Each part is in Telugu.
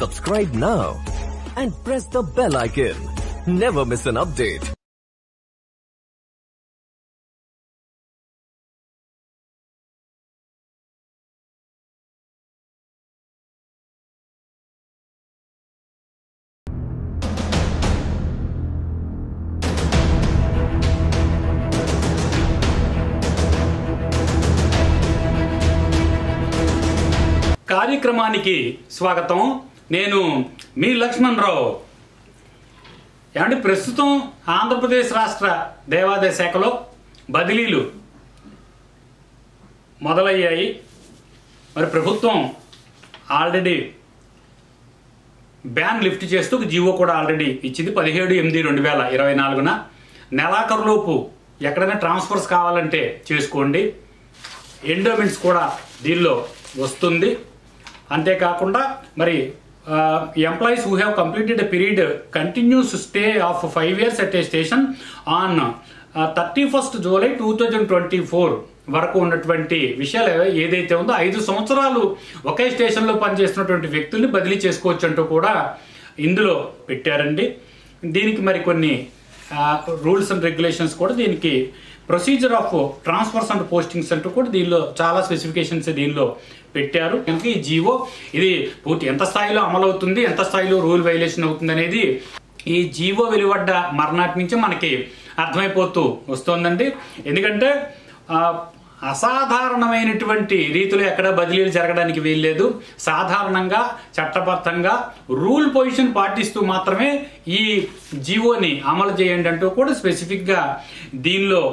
Subscribe now and press the bell icon. Never miss an update. కార్యక్రమానికి స్వాగతం. నేను మీ లక్ష్మణ్ రావు. ప్రస్తుతం ఆంధ్రప్రదేశ్ రాష్ట్ర దేవాదాయ శాఖలో బదిలీలు మొదలయ్యాయి. మరి ప్రభుత్వం ఆల్రెడీ బ్యాన్ లిఫ్ట్ చేస్తూ జీవో కూడా ఆల్రెడీ ఇచ్చింది 17/8/2024. నెలాఖరులోపు ఎక్కడైనా ట్రాన్స్ఫర్స్ కావాలంటే చేసుకోండి. ఎండోమెంట్స్ కూడా దీనిలో వస్తుంది. అంతేకాకుండా మరి employees who have completed a period continuous stay of 5 years at a station on 31st July 2024 వరకు ఉన్నటువంటి విషయాలు ఏదైతే ఉందో 5 సంవత్సరాలు ఒకే స్టేషన్లో పనిచేస్తున్నటువంటి వ్యక్తుల్ని బదిలీ చేసుకోవచ్చు అంటూ కూడా ఇందులో పెట్టారండి. దీనికి మరి కొన్ని రూల్స్ అండ్ రెగ్యులేషన్స్ కూడా, దీనికి procedure of transfers and postings అంటూ కూడా దీనిలో చాలా స్పెసిఫికేషన్స్ దీనిలో పెట్టారు. కనుక ఈ జీవో ఇది పూర్తి ఎంత స్థాయిలో అమలవుతుంది, ఎంత స్థాయిలో రూల్ వైలేషన్ అవుతుంది అనేది ఈ జీవో వెలువడ్డ మర్నాటి నుంచి మనకి అర్థమైపోతూ వస్తుందండి. ఎందుకంటే అసాధారణమైనటువంటి రీతిలో ఎక్కడ బదిలీలు జరగడానికి వీల్లేదు. సాధారణంగా చట్టబద్ధంగా రూల్ పొజిషన్ పాటిస్తూ మాత్రమే ఈ జీవోని అమలు చేయండి అంటూ కూడా స్పెసిఫిక్గా దీనిలో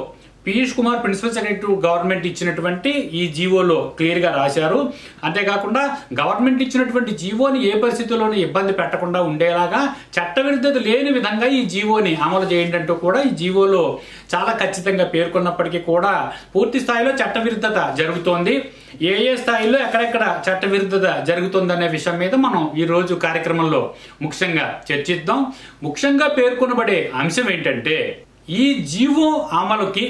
Piyush Kumar principal secretary government ఇచ్చినటువంటి ఈ జీవోలో క్లియర్గా రాశారు. అంతేకాకుండా గవర్నమెంట్ ఇచ్చినటువంటి జీవోని ఏ పరిస్థితుల్లోనూ ఇబ్బంది పెట్టకుండా ఉండేలాగా చట్టవిరుద్ధత లేని విధంగా ఈ జీవోని అమలు చేయండి అంటూ కూడా ఈ జీవోలో చాలా ఖచ్చితంగా పేర్కొన్నప్పటికీ కూడా పూర్తి స్థాయిలో చట్టవిరుద్ధత జరుగుతోంది. ఏ స్థాయిలో ఎక్కడెక్కడ చట్టవిరుద్ధత జరుగుతుందనే విషయం మీద మనం ఈ రోజు కార్యక్రమంలో ముఖ్యంగా చర్చిద్దాం. ముఖ్యంగా పేర్కొనబడే అంశం ఏంటంటే, ఈ జీవో అమలుకి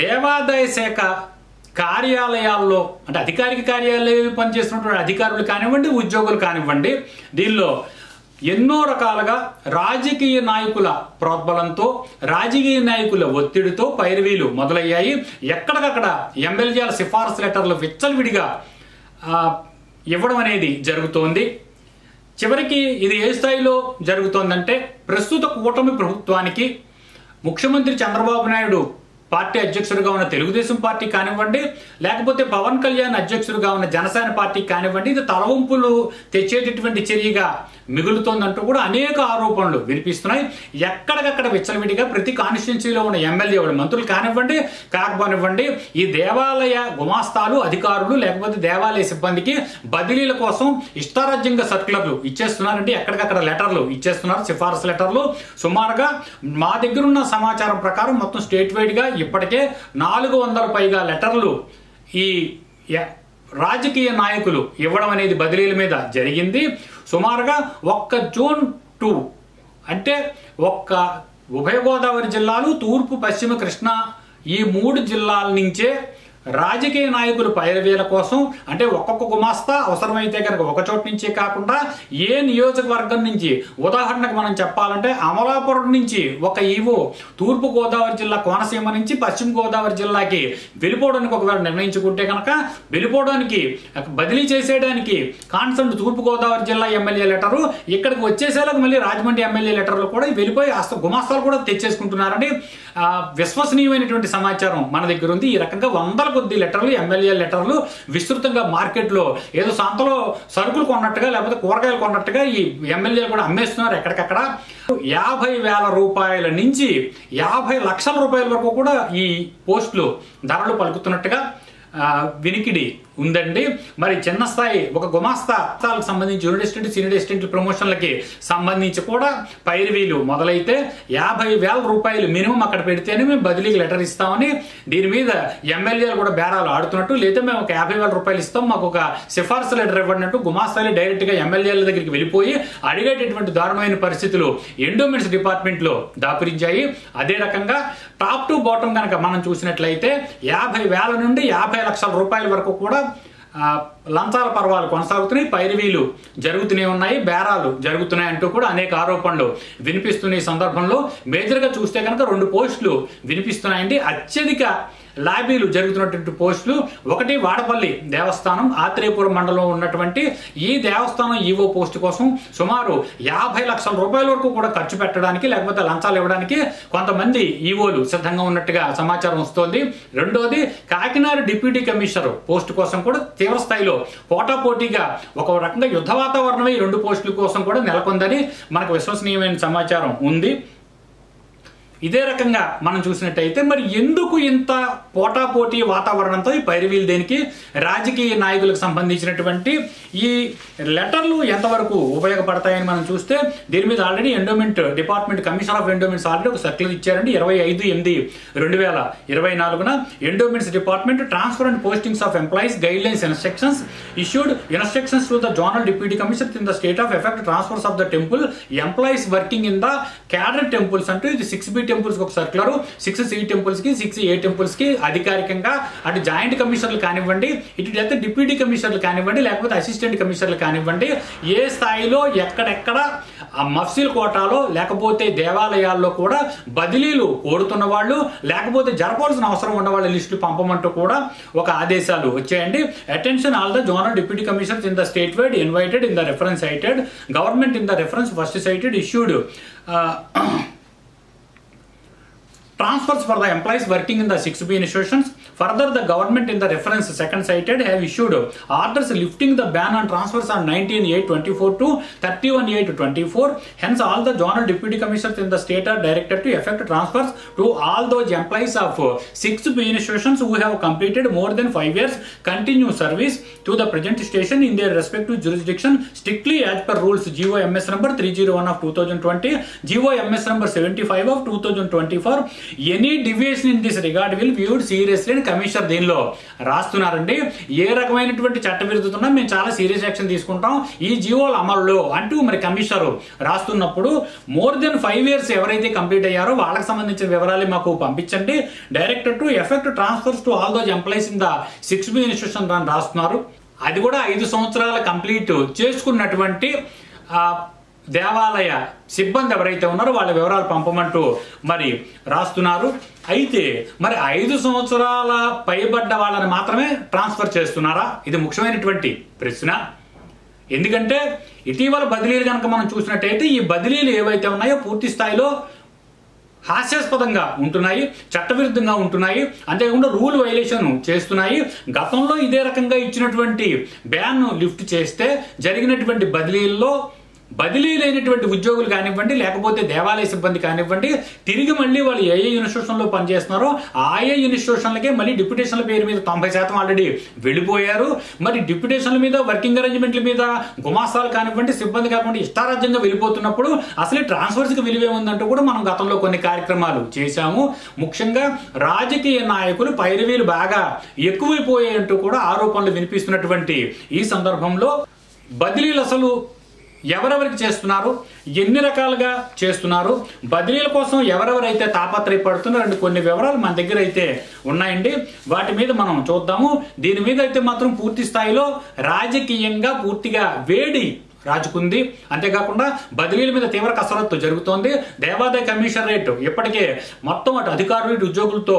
దేవాదాయ శాఖ కార్యాలయాల్లో అంటే అధికారిక కార్యాలయాలు పనిచేస్తున్నటువంటి అధికారులు కానివ్వండి, ఉద్యోగులు కానివ్వండి, దీనిలో ఎన్నో రకాలుగా రాజకీయ నాయకుల ప్రోద్బలంతో, రాజకీయ నాయకుల ఒత్తిడితో పైరవీలు మొదలయ్యాయి. ఎక్కడికక్కడ ఎమ్మెల్యేల సిఫారసు లెటర్లు విచ్చలవిడిగా ఇవ్వడం అనేది జరుగుతోంది. చివరికి ఇది ఏ స్థాయిలో జరుగుతోందంటే, ప్రస్తుత కూటమి ప్రభుత్వానికి ముఖ్యమంత్రి చంద్రబాబు నాయుడు పార్టీ అధ్యక్షుడిగా ఉన్న తెలుగుదేశం పార్టీ కానివ్వండి, లేకపోతే పవన్ కళ్యాణ్ అధ్యక్షుడిగా ఉన్న జనసేన పార్టీ కానివ్వండి, ఇది తలవంపులు తెచ్చేటటువంటి చర్యగా మిగులుతోందంటూ కూడా అనేక ఆరోపణలు వినిపిస్తున్నాయి. ఎక్కడికక్కడ విచ్చలవిడిగా ప్రతి కాన్స్టిట్యున్సీలో ఉన్న ఎమ్మెల్యేలు, మంత్రులు కానివ్వండి, కాకపోనివ్వండి, ఈ దేవాలయ గుమాస్తాలు, అధికారులు లేకపోతే దేవాలయ సిబ్బందికి బదిలీల కోసం ఇష్టారాజ్యంగా సర్కులర్లు ఇచ్చేస్తున్నారంటే ఎక్కడికక్కడ లెటర్లు ఇచ్చేస్తున్నారు, సిఫారసు లెటర్లు. సుమారుగా మా దగ్గర ఉన్న సమాచారం ప్రకారం మొత్తం స్టేట్ వైడ్ గా ఇప్పటికే 400 పైగా లెటర్లు ఈ రాజకీయ నాయకులు ఇవ్వడం అనేది బదిలీల మీద జరిగింది. సుమారుగా ఒక్క June 2 అంటే ఒక్క ఉభయ గోదావరి జిల్లాలు, తూర్పు పశ్చిమ కృష్ణా ఈ 3 జిల్లాల నుంచే రాజకీయ నాయకులు పైరవీల కోసం, అంటే ఒక్కొక్క గుమాస్తా అవసరమైతే కనుక ఒక చోటు నుంచే కాకుండా ఏ నియోజకవర్గం నుంచి, ఉదాహరణకు మనం చెప్పాలంటే అమలాపురం నుంచి ఒక ఈవో తూర్పు గోదావరి జిల్లా కోనసీమ నుంచి పశ్చిమ గోదావరి జిల్లాకి వెళ్ళిపోవడానికి ఒకవేళ నిర్ణయించుకుంటే కనుక వెళ్ళిపోవడానికి బదిలీ చేసేయడానికి కాన్సర్న్ తూర్పు గోదావరి జిల్లా ఎమ్మెల్యే లెటరు, ఇక్కడికి వచ్చేసేలాగా మళ్ళీ రాజమండ్రి ఎమ్మెల్యే లెటర్లు కూడా వెళ్ళిపోయి గుమాస్తాలు కూడా తెచ్చేసుకుంటున్నారండి. విశ్వసనీయమైనటువంటి సమాచారం మన దగ్గర ఉంది. ఈ రకంగా 100 కొద్ది లెటర్లు, ఎమ్మెల్యే లెటర్లు విస్తృతంగా మార్కెట్లో ఏదో సంతలో సరుకులు కొన్నట్టుగా లేకపోతే కూరగాయలు కొన్నట్టుగా ఈ ఎమ్మెల్యేలు కూడా అమ్మేస్తున్నారు. ఎక్కడికక్కడ 50,000 రూపాయల నుంచి 50 లక్షల రూపాయల వరకు కూడా ఈ పోస్టులు ధరలు పలుకుతున్నట్టుగా వినికిడి ఉందండి. మరి చిన్న స్థాయి ఒక గుమాస్తాలకు సంబంధించి జూనియర్ అసిస్టెంట్, సీనియర్ అసిస్టెంట్ ప్రమోషన్లకి సంబంధించి కూడా పైరవీలు మొదలైతే 50,000 రూపాయలు మినిమం అక్కడ పెడితేనే మేము బదిలీకి లెటర్ ఇస్తామని దీని మీద ఎమ్మెల్యేలు కూడా బేరాలు ఆడుతున్నట్టు, లేదా మేము ఒక 50,000 రూపాయలు ఇస్తాం, మాకు ఒక సిఫార్సు లెటర్ ఇవ్వడినట్టు గుమాస్తాలు డైరెక్ట్ గా ఎమ్మెల్యేల దగ్గరికి వెళ్ళిపోయి అడిగేటటువంటి దారుణమైన పరిస్థితులు ఎండోమెంట్స్ డిపార్ట్మెంట్ లో దాపురించాయి. అదే రకంగా టాప్ టు బాటం కనుక మనం చూసినట్లయితే 50,000 నుండి 50 లక్షల రూపాయల వరకు కూడా లంచాల పర్వాలు కొనసాగుతున్నాయి, పైరవీలు జరుగుతూనే ఉన్నాయి, బేరాలు జరుగుతున్నాయి అంటూ కూడా అనేక ఆరోపణలు వినిపిస్తున్న ఈ సందర్భంలో మేజర్గా చూస్తే కనుక 2 పోస్టులు వినిపిస్తున్నాయండి. అత్యధిక లాబీలు జరుగుతున్నటువంటి పోస్టులు, ఒకటి వాడపల్లి దేవస్థానం ఆత్రేయపురం మండలంలో ఉన్నటువంటి ఈ దేవస్థానం ఈవో పోస్టు కోసం సుమారు 50 లక్షల రూపాయల వరకు కూడా ఖర్చు పెట్టడానికి లేకపోతే లంచాలు ఇవ్వడానికి కొంతమంది ఈవోలు సిద్ధంగా ఉన్నట్టుగా సమాచారం వస్తోంది. రెండోది కాకినాడ డిప్యూటీ కమిషనర్ పోస్టు కోసం కూడా తీవ్ర స్థాయిలో పోటాపోటీగా ఒక రకంగా యుద్ధ వాతావరణమే ఈ 2 పోస్టుల కోసం కూడా నెలకొందని మనకు విశ్వసనీయమైన సమాచారం ఉంది. ఇదే రకంగా మనం చూసినట్టయితే మరి ఎందుకు ఇంత పోటాపోటీ వాతావరణంతో ఈ పైరవీలు దేనికి, రాజకీయ నాయకులకు సంబంధించినటువంటి ఈ లెటర్లు ఎంతవరకు ఉపయోగపడతాయని మనం చూస్తే దీని మీద already endowment department commissioner of endowments already ఒక సర్క్యులర్ ఇచ్చారండి. 25/8/2024 endowments department transfer and postings of employees guide lines instructions issued instructions to the zonal deputy commissioner in the state of effect transfers of the temple employees working in the cadre temples అంటూ ఇది 6B టెంపుల్స్ ఒక సర్క్యులర్, 6C టెంపుల్స్ కి 6A టెంపుల్స్ కి అధికారికంగా అటు జాయింట్ కమిషనర్లు కానివ్వండి, ఇటు అయితే డిప్యూటీ కమిషనర్లు కానివ్వండి, లేకపోతే అసిస్టెంట్ కమిషనర్లు కానివ్వండి, ఏ స్థాయిలో ఎక్కడెక్కడ మఫ్సిల్ కోటాలో లేకపోతే దేవాలయాల్లో కూడా బదిలీలు కోరుతున్న వాళ్ళు లేకపోతే జరపాల్సిన అవసరం ఉన్న వాళ్ళ లిస్టు పంపమంటూ కూడా ఒక ఆదేశాలు వచ్చాయండి. Attention all the zonal deputy commissioners in the statewide invited in the reference cited government in the reference first cited issued transfers for the employees working in the 6B institutions. Further, the government in the reference second cited have issued orders lifting the ban on transfers on 19/8/24 to 31/8/24. Hence, all the zonal deputy commissioners in the state are directed to effect transfers to all those employees of 6B institutions who have completed more than 5 years continuous service to the present station in their respective jurisdiction, strictly as per rules GO MS number 301 of 2020, GO MS number 75 of 2024. Any deviation in this regard will viewed seriously అని కమిషనర్ దీనిలో రాస్తున్నారండి. ఏ రకమైనటువంటి చట్ట విరుద్ధతున్నా మేము చాలా సీరియస్ యాక్షన్ తీసుకుంటాం ఈ జీవోల అమలులో అంటూ మరి కమిషనర్ రాస్తున్నప్పుడు మోర్ దెన్ 5 years ఎవరైతే కంప్లీట్ అయ్యారో వాళ్ళకి సంబంధించిన వివరాలు మాకు పంపించండి. Director to effect transfers to all those employees in the 6B institution అని రాస్తున్నారు. అది కూడా 5 సంవత్సరాల కంప్లీట్ చేసుకున్నటువంటి దేవాలయ సిబ్బంది ఎవరైతే ఉన్నారో వాళ్ళ వివరాలు పంపమంటూ మరి రాస్తున్నారు. అయితే మరి 5 సంవత్సరాల పైబడ్డ వాళ్ళని మాత్రమే ట్రాన్స్ఫర్ చేస్తున్నారా? ఇది ముఖ్యమైనటువంటి ప్రశ్న. ఎందుకంటే ఇటీవల బదిలీలు కనుక మనం చూసినట్టయితే ఈ బదిలీలు ఏవైతే ఉన్నాయో పూర్తి స్థాయిలో హాస్యాస్పదంగా ఉంటున్నాయి, చట్టవిరుద్ధంగా ఉంటున్నాయి, అంతేకాకుండా రూల్ వైలేషన్ చేస్తున్నాయి. గతంలో ఇదే రకంగా ఇచ్చినటువంటి బ్యాన్ లిఫ్ట్ చేస్తే జరిగినటువంటి బదిలీల్లో బదిలీలైనటువంటి ఉద్యోగులు కానివ్వండి లేకపోతే దేవాలయ సిబ్బంది కానివ్వండి తిరిగి మళ్ళీ వాళ్ళు ఏ ఇన్స్టిట్యూషన్లో పనిచేస్తున్నారో ఆయా ఇన్స్టిట్యూషన్లకే మళ్ళీ డిప్యూటేషన్ల పేరు మీద 90% ఆల్రెడీ వెళ్ళిపోయారు. మరి డిప్యూటేషన్ల మీద వర్కింగ్ అరేంజ్మెంట్ల మీద గుమాస్తాలు కానివ్వండి సిబ్బంది కాకుండా ఇష్టారాజ్యంగా వెళ్ళిపోతున్నప్పుడు అసలు ట్రాన్స్ఫర్స్కి విలువే ఉందంటూ కూడా మనం గతంలో కొన్ని కార్యక్రమాలు చేశాము. ముఖ్యంగా రాజకీయ నాయకులు పైరవీలు బాగా ఎక్కువైపోయాయంటూ కూడా ఆరోపణలు వినిపిస్తున్నటువంటి ఈ సందర్భంలో బదిలీలు అసలు ఎవరెవరికి చేస్తున్నారు, ఎన్ని రకాలుగా చేస్తున్నారు, బదిలీల కోసం ఎవరెవరైతే తాపత్రయపడుతున్నారో కొన్ని వివరాలు మన దగ్గర అయితే ఉన్నాయండి. వాటి మీద మనం చూద్దాము. దీని మీద అయితే మాత్రం పూర్తి స్థాయిలో రాజకీయంగా పూర్తిగా వేడి రాజుకుంది. అంతేకాకుండా బదిలీల మీద తీవ్ర కసరత్తు జరుగుతోంది. దేవాదాయ కమిషనరేట్ ఇప్పటికే మొత్తం అటు అధికారులు ఇటు ఉద్యోగులతో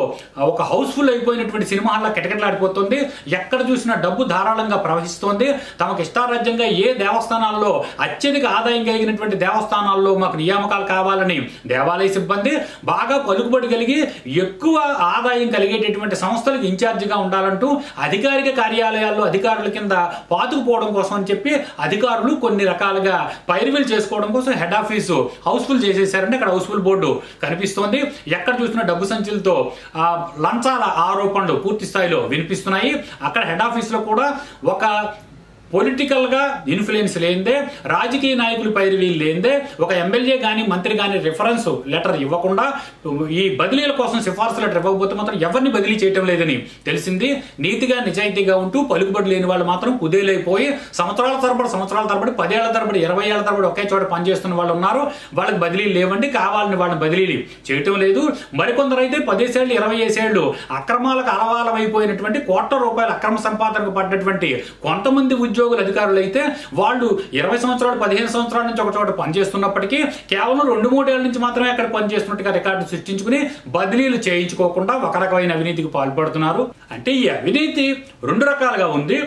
ఒక హౌస్ఫుల్ అయిపోయినటువంటి సినిమా హాల్లో కిటకిటలాడిపోతుంది. ఎక్కడ చూసినా డబ్బు ధారాళంగా ప్రవహిస్తోంది. తమకు ఇష్టారాజ్యంగా ఏ దేవస్థానాల్లో అత్యధిక ఆదాయం కలిగినటువంటి దేవస్థానాల్లో మాకు నియామకాలు కావాలని దేవాలయ సిబ్బంది బాగా పలుకుబడి కలిగి ఎక్కువ ఆదాయం కలిగేటటువంటి సంస్థలకు ఇన్ఛార్జిగా ఉండాలంటూ అధికారిక కార్యాలయాల్లో అధికారుల కింద పాతుకుపోవడం కోసం అని చెప్పి అధికారులు కొన్ని రకాలుగా పైరవీలు చేసుకోవడం కోసం హెడ్ ఆఫీసు హౌస్ఫుల్ చేసేసారంటే అక్కడ హౌస్ఫుల్ బోర్డు కనిపిస్తోంది. ఎక్కడ చూసినా డబ్బు సంచులతో లంచాల ఆరోపణలు పూర్తి స్థాయిలో వినిపిస్తున్నాయి. అక్కడ హెడ్ ఆఫీస్ లో కూడా ఒక పొలిటికల్ గా ఇన్ఫ్లుయెన్స్ లేనిదే, రాజకీయ నాయకులు పైరవీ లేనిదే, ఒక ఎమ్మెల్యే గాని మంత్రి గాని రిఫరెన్స్ లెటర్ ఇవ్వకుండా ఈ బదిలీల కోసం సిఫార్సు లెటర్ ఇవ్వకపోతే మాత్రం ఎవరిని బదిలీ చేయటం లేదని తెలిసింది. నీతిగా నిజాయితీగా ఉంటూ పలుకుబడి లేని వాళ్ళు మాత్రం కుదేలైపోయి సంవత్సరాల తరబడి 10 ఏళ్ల తరబడి 20 ఏళ్ల తరబడి ఒకే చోట పనిచేస్తున్న వాళ్ళు ఉన్నారు. వాళ్ళకి బదిలీలు లేవండి, కావాలని వాళ్ళని బదిలీలు చేయటం లేదు. మరికొందరు అయితే 10 ఏళ్ళు 20 ఏళ్ళు అక్రమాలకు అలవాలమైపోయినటువంటి కోట్ల రూపాయల అక్రమ సంపాదనకు పడ్డటువంటి కొంతమంది ఉద్యోగులు అధికారులు అయితే వాళ్ళు 20 సంవత్సరాలు 15 సంవత్సరాల నుంచి ఒక చోట పనిచేస్తున్నప్పటికీ కేవలం 2-3 ఏళ్ల నుంచి మాత్రమే అక్కడ పనిచేస్తున్నట్టుగా రికార్డు సృష్టించుకుని బదిలీలు చేయించుకోకుండా ఒక రకమైన అవినీతికి పాల్పడుతున్నారు. అంటే ఈ అవినీతి 2 రకాలుగా ఉంది.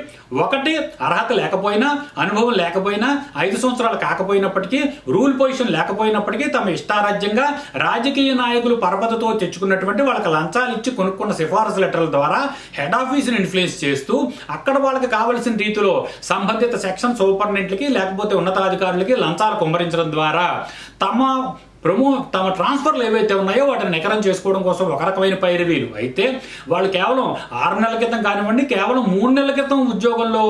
ఒకటి, అర్హత లేకపోయినా, అనుభవం లేకపోయినా, 5 సంవత్సరాలు కాకపోయినప్పటికీ, రూల్ పొజిషన్ లేకపోయినప్పటికీ తమ ఇష్టారాజ్యంగా రాజకీయ నాయకులు పరపతితో తెచ్చుకున్నటువంటి వాళ్ళకి లంచాలు ఇచ్చి కొనుక్కున్న సిఫారసు లెటర్ల ద్వారా హెడ్ ఆఫీసును ఇన్ఫ్లుయెన్స్ చేస్తూ అక్కడ వాళ్ళకి కావలసిన రీతిలో సంబంధిత సెక్షన్ సూపరింటెండెంట్లకి లేకపోతే ఉన్నతాధికారులకి లంచాలు కుమ్మరించడం ద్వారా తమ ట్రాన్స్ఫర్లు ఏవైతే ఉన్నాయో వాటిని నికరం చేసుకోవడం కోసం ఒక రకమైన పైరవీలు అయితే, వాళ్ళు కేవలం 6 నెలల క్రితం కానివ్వండి, కేవలం 3 నెలల క్రితం ఉద్యోగంలో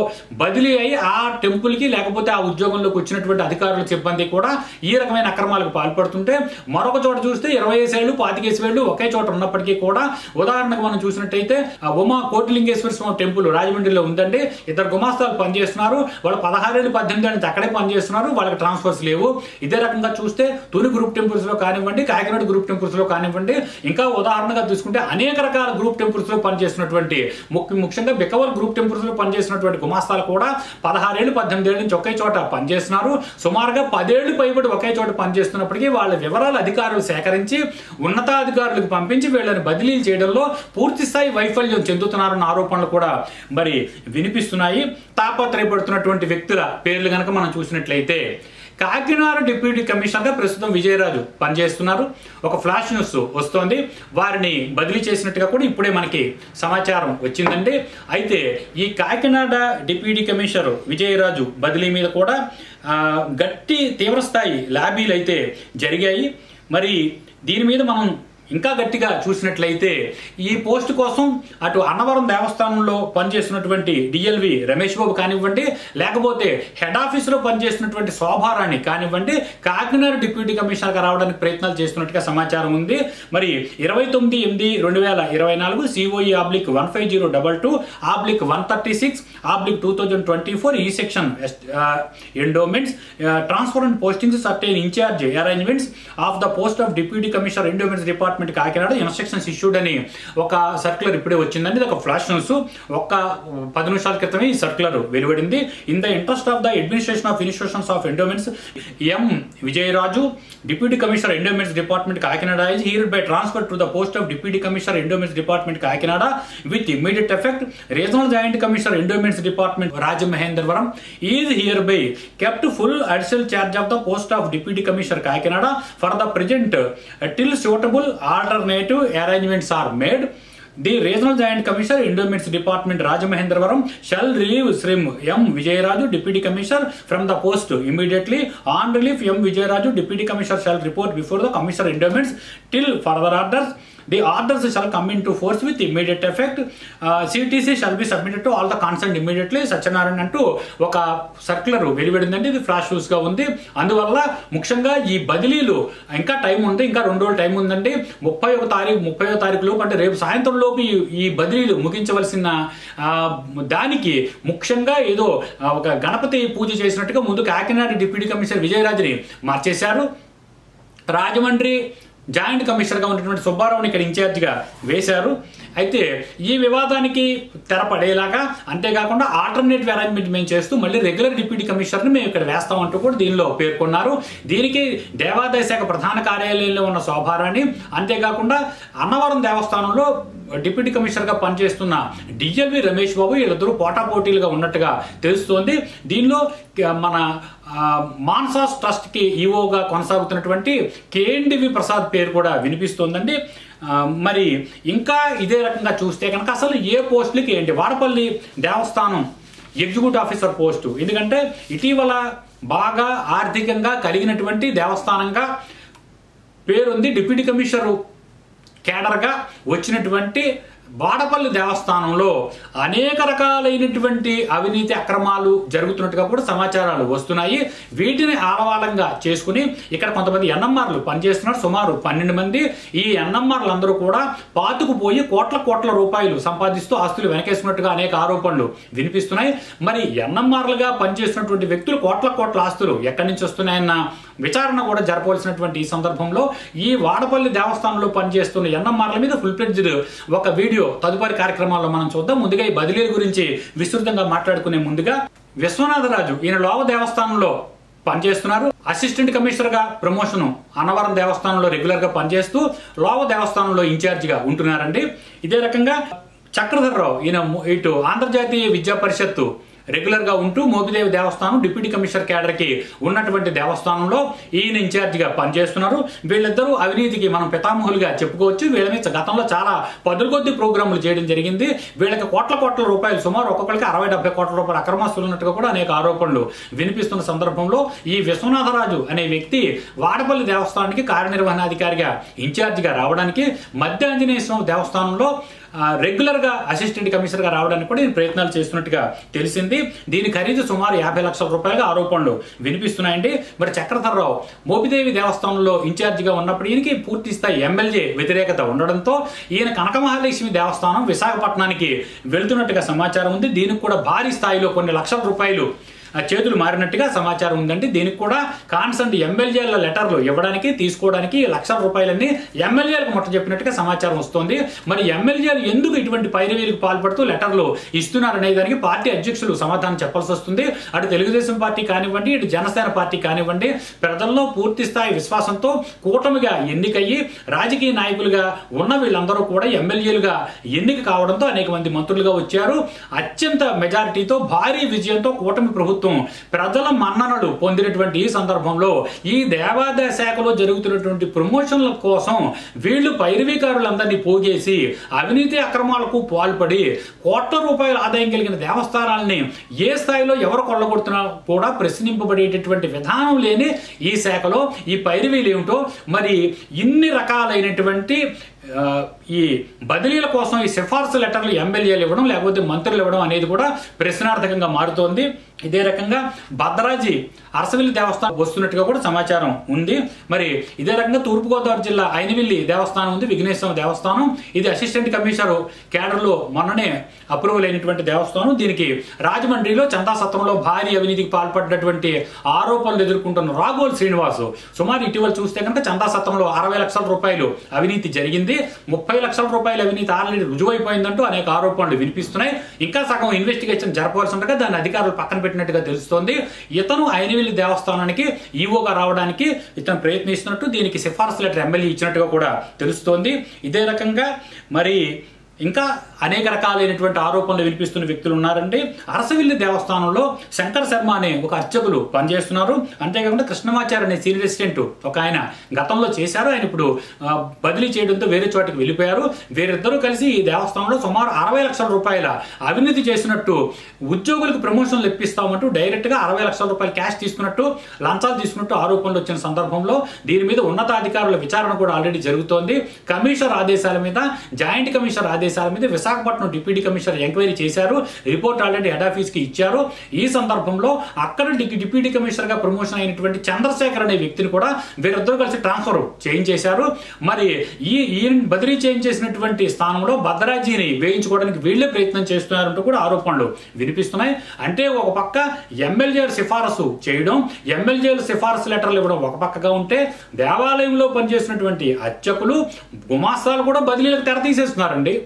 బదిలీ అయ్యి ఆ టెంపుల్కి లేకపోతే ఆ ఉద్యోగంలోకి వచ్చినటువంటి అధికారుల సిబ్బంది కూడా ఈ రకమైన అక్రమాలకు పాల్పడుతుంటే, మరొక చోట చూస్తే 25 ఏళ్ళు 25 ఏళ్ళు ఒకే చోట ఉన్నప్పటికీ కూడా, ఉదాహరణకు మనం చూసినట్టయితే ఉమా కోటిలింగేశ్వర స్వామి టెంపుల్ రాజమండ్రిలో ఉందండి. 2 గుమాస్తాలు పనిచేస్తున్నారు. వాళ్ళు 16 ఏళ్ళు 18 ఏళ్ళు అక్కడే పనిచేస్తున్నారు. వాళ్ళకి ట్రాన్స్ఫర్స్ లేవు. ఇదే రకంగా చూస్తే తుని గ్రూప్ టెంపుల్స్ లో కానివ్వండి, కాకినాడ గ్రూప్ టెంపుల్స్ లో కానివ్వండి, ఇంకా ఉదాహరణగా తీసుకుంటే అనేక రకాల గ్రూప్ టెంపుల్స్ లో పనిచేస్తున్నటువంటి ముఖ్యంగా బికవల్ గ్రూప్ టెంపుల్స్ లో పనిచేసినటువంటి గుమాస్తాలు కూడా 16 ఏళ్ళు 18 ఏళ్ళ నుంచి ఒకే చోట పనిచేస్తున్నారు. సుమారుగా 10 ఏళ్ళు పైబడి ఒకే చోట పనిచేస్తున్నప్పటికీ వాళ్ళ వివరాలు అధికారులు సేకరించి ఉన్నతాధికారులకు పంపించి వీళ్ళని బదిలీలు చేయడంలో పూర్తి స్థాయి వైఫల్యం చెందుతున్నారన్న ఆరోపణలు కూడా మరి వినిపిస్తున్నాయి. తాపత్రయపడుతున్నటువంటి వ్యక్తుల పేర్లు కనుక మనం చూసినట్లయితే, కాకినాడ డిప్యూటీ కమిషనర్గా ప్రస్తుతం విజయరాజు పనిచేస్తున్నారు. ఒక ఫ్లాష్ న్యూస్ వస్తోంది. వారిని బదిలీ చేసినట్టుగా కూడా ఇప్పుడే మనకి సమాచారం వచ్చిందండి. అయితే ఈ కాకినాడ డిప్యూటీ కమిషనర్ విజయరాజు బదిలీ మీద కూడా గట్టి తీవ్రస్థాయి లాబీలు అయితే జరిగాయి. మరి దీని మీద మనం ఇంకా గట్టిగా చూసినట్లయితే, ఈ పోస్ట్ కోసం అటు అన్నవరం దేవస్థానంలో పనిచేస్తున్నటువంటి డిఎల్వి రమేష్ బాబు కానివ్వండి, లేకపోతే హెడ్ ఆఫీసులో పనిచేస్తున్నటువంటి శోభారాణి కానివ్వండి, కాకినాడ డిప్యూటీ కమిషనర్గా రావడానికి ప్రయత్నాలు చేస్తున్నట్టుగా సమాచారం ఉంది. మరి 29/8/2024 COE/15022/136/2024 ఈ section endowments transfer and postings certain in-charge arrangements of the post of deputy commissioner endowments department Kakinada instructions issued అని ఒక సర్క్యులర్ ఇప్పుడే వచ్చిందండి. ఇది ఒక ఫ్లాష్ న్యూస్. ఒక 10 నిమిషాల క్రితమే ఈ సర్క్యులర్ వెలువడింది. In the interest of the administration of institutions of endowments M Vijayaraju deputy commissioner endowments department Kakinada is hereby transferred to the post of deputy commissioner endowments department Kakinada with immediate effect. Regional joint commissioner endowments department Rajamahendravaram is hereby kept full additional charge of the post of deputy commissioner Kakinada for the present till suitable alternative arrangements are made. The Regional Joint Commissioner Endowments Department Rajamahendravaram shall relieve Srim M. Vijayaraju Deputy Commissioner from the post immediately. On relief, M. Vijayaraju Deputy Commissioner shall report before the Commissioner Endowments till further orders. The orders shall come into force with immediate effect. CTC shall be submitted to all the concerned immediately. Satyanarayana అంటూ ఒక సర్క్యులర్ వెలువడిందండి. ఇది ఫ్లాష్ న్యూస్ గా ఉంది. అందువల్ల ముఖ్యంగా ఈ బదిలీలు ఇంకా టైం ఉంది, ఇంకా 2 రోజులు టైం ఉందండి. 30వ తారీఖు లోపు అంటే రేపు సాయంత్రం లోపు ఈ బదిలీలు ముగించవలసిన దానికి ముఖ్యంగా ఏదో ఒక గణపతి పూజ చేసినట్టుగా ముందు కాకినాడ డిప్యూటీ కమిషనర్ విజయరాజుని మార్చేశారు. రాజమండ్రి జాయింట్ కమిషనర్గా ఉన్నటువంటి సుబ్బారావుని ఇక్కడ ఇన్ఛార్జిగా వేశారు. అయితే ఈ వివాదానికి తెరపడేలాగా, అంతేకాకుండా ఆల్టర్నేటివ్ అరేంజ్మెంట్ మేము చేస్తూ మళ్ళీ రెగ్యులర్ డిప్యూటీ కమిషనర్ని మేము ఇక్కడ వేస్తామంటూ కూడా దీనిలో పేర్కొన్నారు. దీనికి దేవాదాయ శాఖ ప్రధాన కార్యాలయంలో ఉన్న శోభారాణి, అంతేకాకుండా అన్నవరం దేవస్థానంలో డిప్యూటీ కమిషనర్గా పనిచేస్తున్న డిఎల్వి రమేష్ బాబు వీళ్ళిద్దరూ పోటాపోటీలుగా ఉన్నట్టుగా తెలుస్తోంది. దీనిలో మన మాన్సాస్ ట్రస్ట్ కి ఈఓగా కొనసాగుతున్నటువంటి కేఎన్డివి ప్రసాద్ పేరు కూడా వినిపిస్తోందండి. మరి ఇంకా ఇదే రకంగా చూస్తే కనుక అసలు ఏ పోస్టులకి ఏంటి, వాడపల్లి దేవస్థానం ఎగ్జిక్యూటివ్ ఆఫీసర్ పోస్టు, ఎందుకంటే ఇటీవల బాగా ఆర్థికంగా కలిగినటువంటి దేవస్థానంగా పేరుంది. డిప్యూటీ కమిషనర్ కేడర్గా వచ్చినటువంటి వాడపల్లి దేవస్థానంలో అనేక రకాలైనటువంటి అవినీతి అక్రమాలు జరుగుతున్నట్టుగా కూడా సమాచారాలు వస్తున్నాయి. వీటిని ఆలవాలంగా చేసుకుని ఇక్కడ కొంతమంది ఎన్ఎంఆర్లు పనిచేస్తున్నారు. సుమారు 12 మంది. ఈ ఎన్ఎంఆర్లు అందరూ కూడా పాతుకుపోయి కోట్ల రూపాయలు సంపాదిస్తూ ఆస్తులు వెనకేసుకున్నట్టుగా అనేక ఆరోపణలు వినిపిస్తున్నాయి. మరి ఎన్ఎంఆర్లుగా పనిచేస్తున్నటువంటి వ్యక్తులు కోట్ల ఆస్తులు ఎక్కడి నుంచి వస్తున్నాయన్న విచారణ కూడా జరపవలసినటువంటి ఈ సందర్భంలో ఈ వాడపల్లి దేవస్థానంలో పనిచేస్తున్న ఎన్ఎంఆర్ల మీద ఫుల్ ఫ్లెడ్జ్డ్ ఒక వీడియో తదుపరి కార్యక్రమాల్లో మనం చూద్దాం. ముందుగా ఈ బదిలీల గురించి విస్తృతంగా మాట్లాడుకునే ముందుగా విశ్వనాథరాజు ఈయన లోవ దేవస్థానంలో పనిచేస్తున్నారు. అసిస్టెంట్ కమిషనర్ గా ప్రమోషన్ అన్నవరం దేవస్థానంలో రెగ్యులర్ గా పనిచేస్తూ లోవ దేవస్థానంలో ఇన్ఛార్జ్ గా ఉంటున్నారండి. ఇదే రకంగా చక్రధర్రావు ఈయన ఇటు ఆంధ్రజాతీయ విద్యా పరిషత్తు రెగ్యులర్ గా ఉంటూ మోపిదేవి దేవస్థానం డిప్యూటీ కమిషనర్ క్యాడర్ కి ఉన్నటువంటి దేవస్థానంలో ఈయన ఇన్ఛార్జ్ గా పనిచేస్తున్నారు. వీళ్ళిద్దరూ అవినీతికి మనం పితామహులుగా చెప్పుకోవచ్చు. వీళ్ళ మీద గతంలో చాలా పదుల కొద్ది ప్రోగ్రాములు చేయడం జరిగింది. వీళ్ళకి కోట్ల రూపాయలు సుమారు ఒక్కొక్కరికి 60-70 కోట్ల రూపాయలు అక్రమాస్తులు ఉన్నట్టుగా కూడా అనేక ఆరోపణలు వినిపిస్తున్న సందర్భంలో ఈ విశ్వనాథరాజు అనే వ్యక్తి వాడపల్లి దేవస్థానానికి కార్యనిర్వహణాధికారిగా ఇన్ఛార్జ్ గా రావడానికి మధ్య ఆంజనేయ స్వామి దేవస్థానంలో రెగ్యులర్ గా అసిస్టెంట్ కమిషనర్ గా రావడానికి కూడా ప్రయత్నాలు చేస్తున్నట్టుగా తెలిసింది. దీని ఖరీదు సుమారు 50 లక్షల రూపాయలుగా ఆరోపణలు వినిపిస్తున్నాయండి. మరి చక్రధర్రావు మోపిదేవి దేవస్థానంలో ఇన్ఛార్జ్ గా ఉన్నప్పుడు ఈయనకి పూర్తి స్థాయి ఎమ్మెల్యే వ్యతిరేకత ఉండడంతో ఈయన కనకమహాలక్ష్మి దేవస్థానం విశాఖపట్నానికి వెళ్తున్నట్టుగా సమాచారం ఉంది. దీనికి కూడా భారీ స్థాయిలో కొన్ని లక్షల రూపాయలు చేతులు మారినట్టుగా సమాచారం ఉందండి. దీనికి కూడా కాన్సర్న్ ఎమ్మెల్యేల లెటర్లు ఇవ్వడానికి తీసుకోవడానికి లక్షల రూపాయలన్నీ ఎమ్మెల్యేలకు ముట్ట చెప్పినట్టుగా సమాచారం వస్తోంది. మరి ఎమ్మెల్యేలు ఎందుకు ఇటువంటి పైరవీలకు పాల్పడుతూ లెటర్లు ఇస్తున్నారనే దానికి పార్టీ అధ్యక్షులు సమాధానం చెప్పాల్సి వస్తుంది. అటు తెలుగుదేశం పార్టీ కానివ్వండి, ఇటు జనసేన పార్టీ కానివ్వండి, ప్రజల్లో పూర్తి స్థాయి విశ్వాసంతో కూటమిగా ఎన్నికయ్యి రాజకీయ నాయకులుగా ఉన్న వీళ్ళందరూ కూడా ఎమ్మెల్యేలుగా ఎన్నిక కావడంతో అనేక మంది మంత్రులుగా వచ్చారు. అత్యంత మెజారిటీతో భారీ విజయంతో కూటమి ప్రభుత్వం ప్రజల మన్ననలు పొందినటువంటి ఈ సందర్భంలో ఈ దేవాదాయ శాఖలో జరుగుతున్నటువంటి ప్రమోషన్ల కోసం వీళ్ళు పైరవీకారులందరినీ పోగేసి అవినీతి అక్రమాలకు పాల్పడి కోట్ల రూపాయల ఆదాయం కలిగిన దేవస్థానాలని ఏ స్థాయిలో ఎవరు కొల్లగొడుతున్నా కూడా ప్రశ్నింపబడేటటువంటి విధానం లేని ఈ శాఖలో ఈ పైరవీలు ఏమిటో, మరి ఇన్ని రకాలైనటువంటి ఈ బదిలీల కోసం ఈ సిఫార్సు లెటర్లు ఎమ్మెల్యేలు ఇవ్వడం లేకపోతే మంత్రులు ఇవ్వడం అనేది కూడా ప్రశ్నార్థకంగా మారుతోంది. ఇదే రకంగా భద్రాజీ అరసవిల్లి దేవస్థానం వస్తున్నట్టుగా కూడా సమాచారం ఉంది. మరి ఇదే రకంగా తూర్పుగోదావరి జిల్లా అయినవిల్లి దేవస్థానం ఉంది, విఘ్నేశ్వర దేవస్థానం. ఇది అసిస్టెంట్ కమిషనర్ క్యాడర్లో మొన్ననే అప్రూవల్ అయినటువంటి దేవస్థానం. దీనికి రాజమండ్రిలో చందాసత్రంలో భారీ అవినీతికి పాల్పడినటువంటి ఆరోపణలు ఎదుర్కొంటున్న రాఘోల్ శ్రీనివాసు సుమారు ఇటీవల చూస్తే కనుక చందాసత్రంలో 60 లక్షల రూపాయలు అవినీతి జరిగింది. 30 లక్షల రూపాయల అవినీతి ఆల్రెడీ రుజువైపోయిందంటూ అనేక ఆరోపణలు వినిపిస్తున్నాయి. ఇంకా సగం ఇన్వెస్టిగేషన్ జరపవలసి ఉండగా దాని అధికారులు పక్కన పెట్టినట్టుగా తెలుస్తోంది. ఇతను అయినవిల్లి దేవస్థానానికి ఈవోగా రావడానికి ఇతను ప్రయత్నిస్తున్నట్టు దీనికి సిఫార్సు లెటర్ ఎమ్మెల్యే ఇచ్చినట్టుగా కూడా తెలుస్తోంది. ఇదే రకంగా మరి ఇంకా అనేక రకాలైనటువంటి ఆరోపణలు వినిపిస్తున్న వ్యక్తులు ఉన్నారండి. అరసవిల్లి దేవస్థానంలో శంకర్ శర్మ అనే ఒక అర్చకులు పనిచేస్తున్నారు. అంతేకాకుండా కృష్ణమాచార్య అనే సీనియర్ అసిస్టెంట్ ఒక ఆయన గతంలో చేశారు. ఆయన ఇప్పుడు బదిలీ చేయడంతో వేరే చోటికి వెళ్ళిపోయారు. వీరిద్దరూ కలిసి ఈ దేవస్థానంలో సుమారు 60 లక్షల రూపాయల అవినీతి చేసినట్టు, ఉద్యోగులకు ప్రమోషన్లు ఇప్పిస్తామంటూ డైరెక్ట్ గా 60 లక్షల రూపాయలు క్యాష్ తీసుకున్నట్టు, లంచాలు తీసుకున్నట్టు ఆరోపణలు వచ్చిన సందర్భంలో దీని మీద ఉన్నతాధికారుల విచారణ కూడా ఆల్రెడీ జరుగుతోంది. కమిషనర్ ఆదేశాల మీద, జాయింట్ కమిషనర్ ఆదేశాల మీద విశాఖపట్నం డిప్యూటీ కమిషనర్ ఎంక్వైరీ చేశారు. రిపోర్ట్ ఆల్రెడీ హెడ్ ఆఫీస్ కి ఇచ్చారు. ఈ సందర్భంలో అక్కడ డిప్యూటీ కమిషనర్ గా ప్రమోషన్ అయినటువంటి చంద్రశేఖర్ అనే వ్యక్తిని కూడా వీరిద్దరూ కలిసి ట్రాన్స్ఫర్ చేయించేశారు. మరి ఈ బదిలీ చేయించేసినటువంటి స్థానంలో భద్రాజీని వేయించుకోవడానికి వీళ్లే ప్రయత్నం చేస్తున్నారంటూ కూడా ఆరోపణలు వినిపిస్తున్నాయి. అంటే ఒక పక్క ఎమ్మెల్యేలు సిఫారసు చేయడం, ఎమ్మెల్యేలు సిఫారసు లెటర్లు ఇవ్వడం ఒక పక్కగా ఉంటే, దేవాలయంలో పనిచేసినటువంటి అర్చకులు, గుమాస్తాలు కూడా బదిలీలకు తెర తీసేస్తున్నారండి.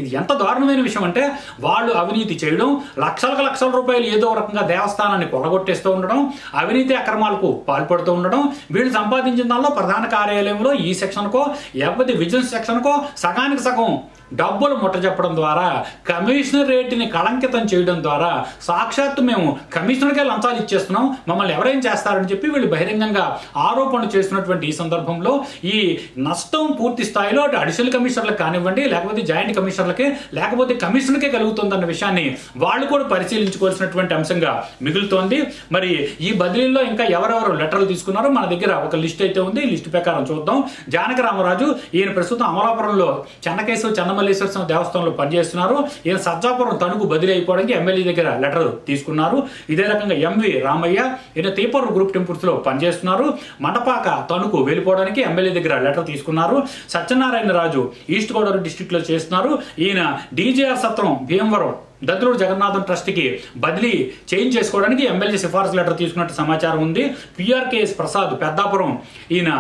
ఇది ఎంత దారుణమైన విషయం అంటే వాళ్ళు అవినీతి చేయడం, లక్షల రూపాయలు ఏదో రకంగా దేవస్థానాన్ని కొలగొట్టేస్తూ ఉండడం, అవినీతి అక్రమాలకు పాల్పడుతూ ఉండడం, వీళ్ళు సంపాదించిన దానిలో ప్రధాన కార్యాలయంలో ఈ సెక్షన్కో లేకపోతే విజిలెన్స్ సెక్షన్కో సగానికి సగం డబ్బులు ముట్ట చెప్పడం ద్వారా, కమిషనర్ రేటుని కళంకితం చేయడం ద్వారా సాక్షాత్తు మేము కమిషనర్కే లంచాలు ఇచ్చేస్తున్నాం, మమ్మల్ని ఎవరేం చేస్తారని చెప్పి వీళ్ళు బహిరంగంగా ఆరోపణలు చేస్తున్నటువంటి ఈ సందర్భంలో ఈ నష్టం పూర్తి స్థాయిలో అడిషనల్ కమిషనర్లకు కానివ్వండి, లేకపోతే జాయింట్ కమిషనర్లకే, లేకపోతే కమిషనర్కే కలుగుతుందన్న విషయాన్ని వాళ్ళు కూడా పరిశీలించుకోవాల్సినటువంటి అంశంగా మిగులుతోంది. మరి ఈ బదిలీల్లో ఇంకా ఎవరెవరు లెటర్లు తీసుకున్నారో మన దగ్గర ఒక లిస్ట్ అయితే ఉంది. ఈ లిస్ట్ ప్రకారం చూద్దాం. జానకి రామరాజు ఈయన ప్రస్తుతం అమలాపురంలో చెన్నకేశవ చెన్నమనేని బాలమల్లేశ్వర స్వామి దేవస్థానంలో పనిచేస్తున్నారు. ఈయన సజ్జాపురం తణుకు బదిలీ అయిపోవడానికి ఎమ్మెల్యే దగ్గర లెటర్ తీసుకున్నారు. ఇదే రకంగా ఎంవి రామయ్య ఈయన తీపర్రు గ్రూప్ టెంపుల్స్ లో పనిచేస్తున్నారు. మండపాక తణుకు వెళ్ళిపోవడానికి ఎమ్మెల్యే దగ్గర లెటర్ తీసుకున్నారు. సత్యనారాయణ రాజు ఈస్ట్ గోదావరి డిస్ట్రిక్ట్ లో చేస్తున్నారు. ఈయన డీజేఆర్ సత్రం భీమవరం దత్తులూరు జగన్నాథం ట్రస్ట్ కి బదిలీ చేంజ్ చేసుకోవడానికి ఎమ్మెల్యే సిఫార్సు లెటర్ తీసుకున్నట్టు సమాచారం ఉంది. పిఆర్కేఎస్ ప్రసాద్ పెద్దాపురం ఈయన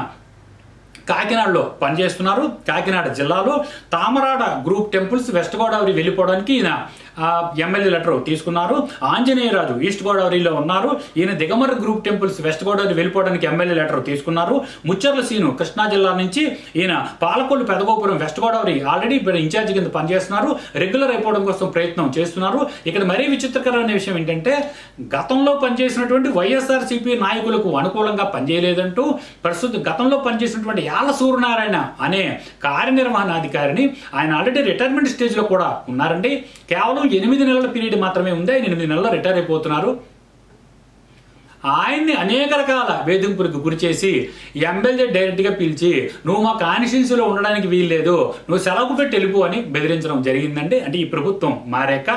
కాకినాడలో పనిచేస్తున్నారు. కాకినాడ జిల్లాలో Thamarada group temples west Godavari వెళ్ళిపోవడానికి ఈయన ఎమ్మెల్యే లెటర్ తీసుకున్నారు. ఆంజనేయరాజు ఈస్ట్ గోదావరిలో ఉన్నారు. ఈయన దిగమర గ్రూప్ టెంపుల్స్ వెస్ట్ గోదావరి వెళ్ళిపోవడానికి ఎమ్మెల్యే లెటర్ తీసుకున్నారు. ముచ్చర్ల సీను కృష్ణా జిల్లా నుంచి ఈయన Palakollu Pedagopuram west Godavari already in charge కింద పనిచేస్తున్నారు. రెగ్యులర్ అయిపోవడం కోసం ప్రయత్నం చేస్తున్నారు. ఇక్కడ మరీ విచిత్రకరమైన విషయం ఏంటంటే గతంలో పనిచేసినటువంటి వైఎస్ఆర్సీపీ నాయకులకు అనుకూలంగా పనిచేయలేదంటూ ప్రస్తుతం గతంలో పనిచేసినటువంటి యాల సూర్యనారాయణ అనే కార్యనిర్వహణాధికారిని ఆయన ఆల్రెడీ రిటైర్మెంట్ స్టేజ్ లో కూడా ఉన్నారండి. కేవలం 8 నెలల పీరియడ్ మాత్రమే ఉంది. ఆయన 8 నెలల్లో రిటైర్ అయిపోతున్నారు. ఆయన్ని అనేక రకాల వేధింపులకు గురి చేసి ఎమ్మెల్యే డైరెక్ట్ గా పిలిచి నువ్వు మా కాన్స్టిట్యున్సీలో ఉండడానికి వీల్లేదు, నువ్వు సెలవుకు పెట్టి వెళ్ళిపో అని బెదిరించడం జరిగిందండి. అంటే ఈ ప్రభుత్వం మారాక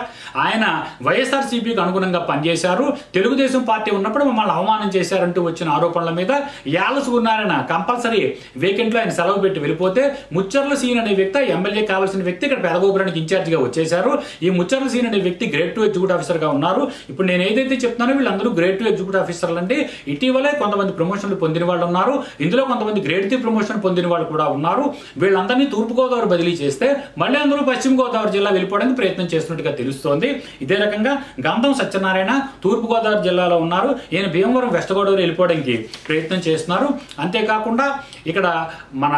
ఆయన వైఎస్ఆర్సీపీకి అనుగుణంగా పనిచేశారు. తెలుగుదేశం పార్టీ ఉన్నప్పుడు మమ్మల్ని అవమానం చేశారంటూ వచ్చిన ఆరోపణల మీద యాల సూర్యనారాయణ కంపల్సరీ వేకెంట్ లో ఆయన సెలవు పెట్టి వెళ్ళిపోతే ముచ్చర్ల సీన్ అనే వ్యక్తి ఎమ్మెల్యే కావాల్సిన వ్యక్తి ఇక్కడ పెదగోపురానికి ఇన్ఛార్జ్ గా వచ్చేశారు. ఈ ముచ్చర్ల సీన్ అనే వ్యక్తి గ్రేడ్ 2 ఎగ్జిక్యూటివ్ ఆఫీసర్ గా ఉన్నారు. ఇప్పుడు నేను ఏదైతే చెప్తున్నానో వీళ్ళందరూ గ్రేడ్ 2 ఎగ్జిక్యూటివ్ ఆఫీసర్ అంటే ఇటీవలే కొంతమంది ప్రమోషన్లు పొందిన వాళ్ళు ఉన్నారు. ఇందులో కొంతమంది గ్రేడ్ 3 ప్రమోషన్ పొందిన వాళ్ళు కూడా ఉన్నారు. వీళ్ళందరినీ తూర్పుగోదావరి బదిలీ చేస్తే మళ్ళీ అందరూ పశ్చిమ గోదావరి జిల్లా వెళ్ళిపోవడానికి ప్రయత్నం చేస్తున్నట్టుగా తెలుస్తోంది. ఇదే రకంగా గంధం సత్యనారాయణ తూర్పుగోదావరి జిల్లాలో ఉన్నారు. ఈయన భీమవరం వెస్ట్ గోదావరి వెళ్ళిపోవడానికి ప్రయత్నం చేస్తున్నారు. అంతేకాకుండా ఇక్కడ మన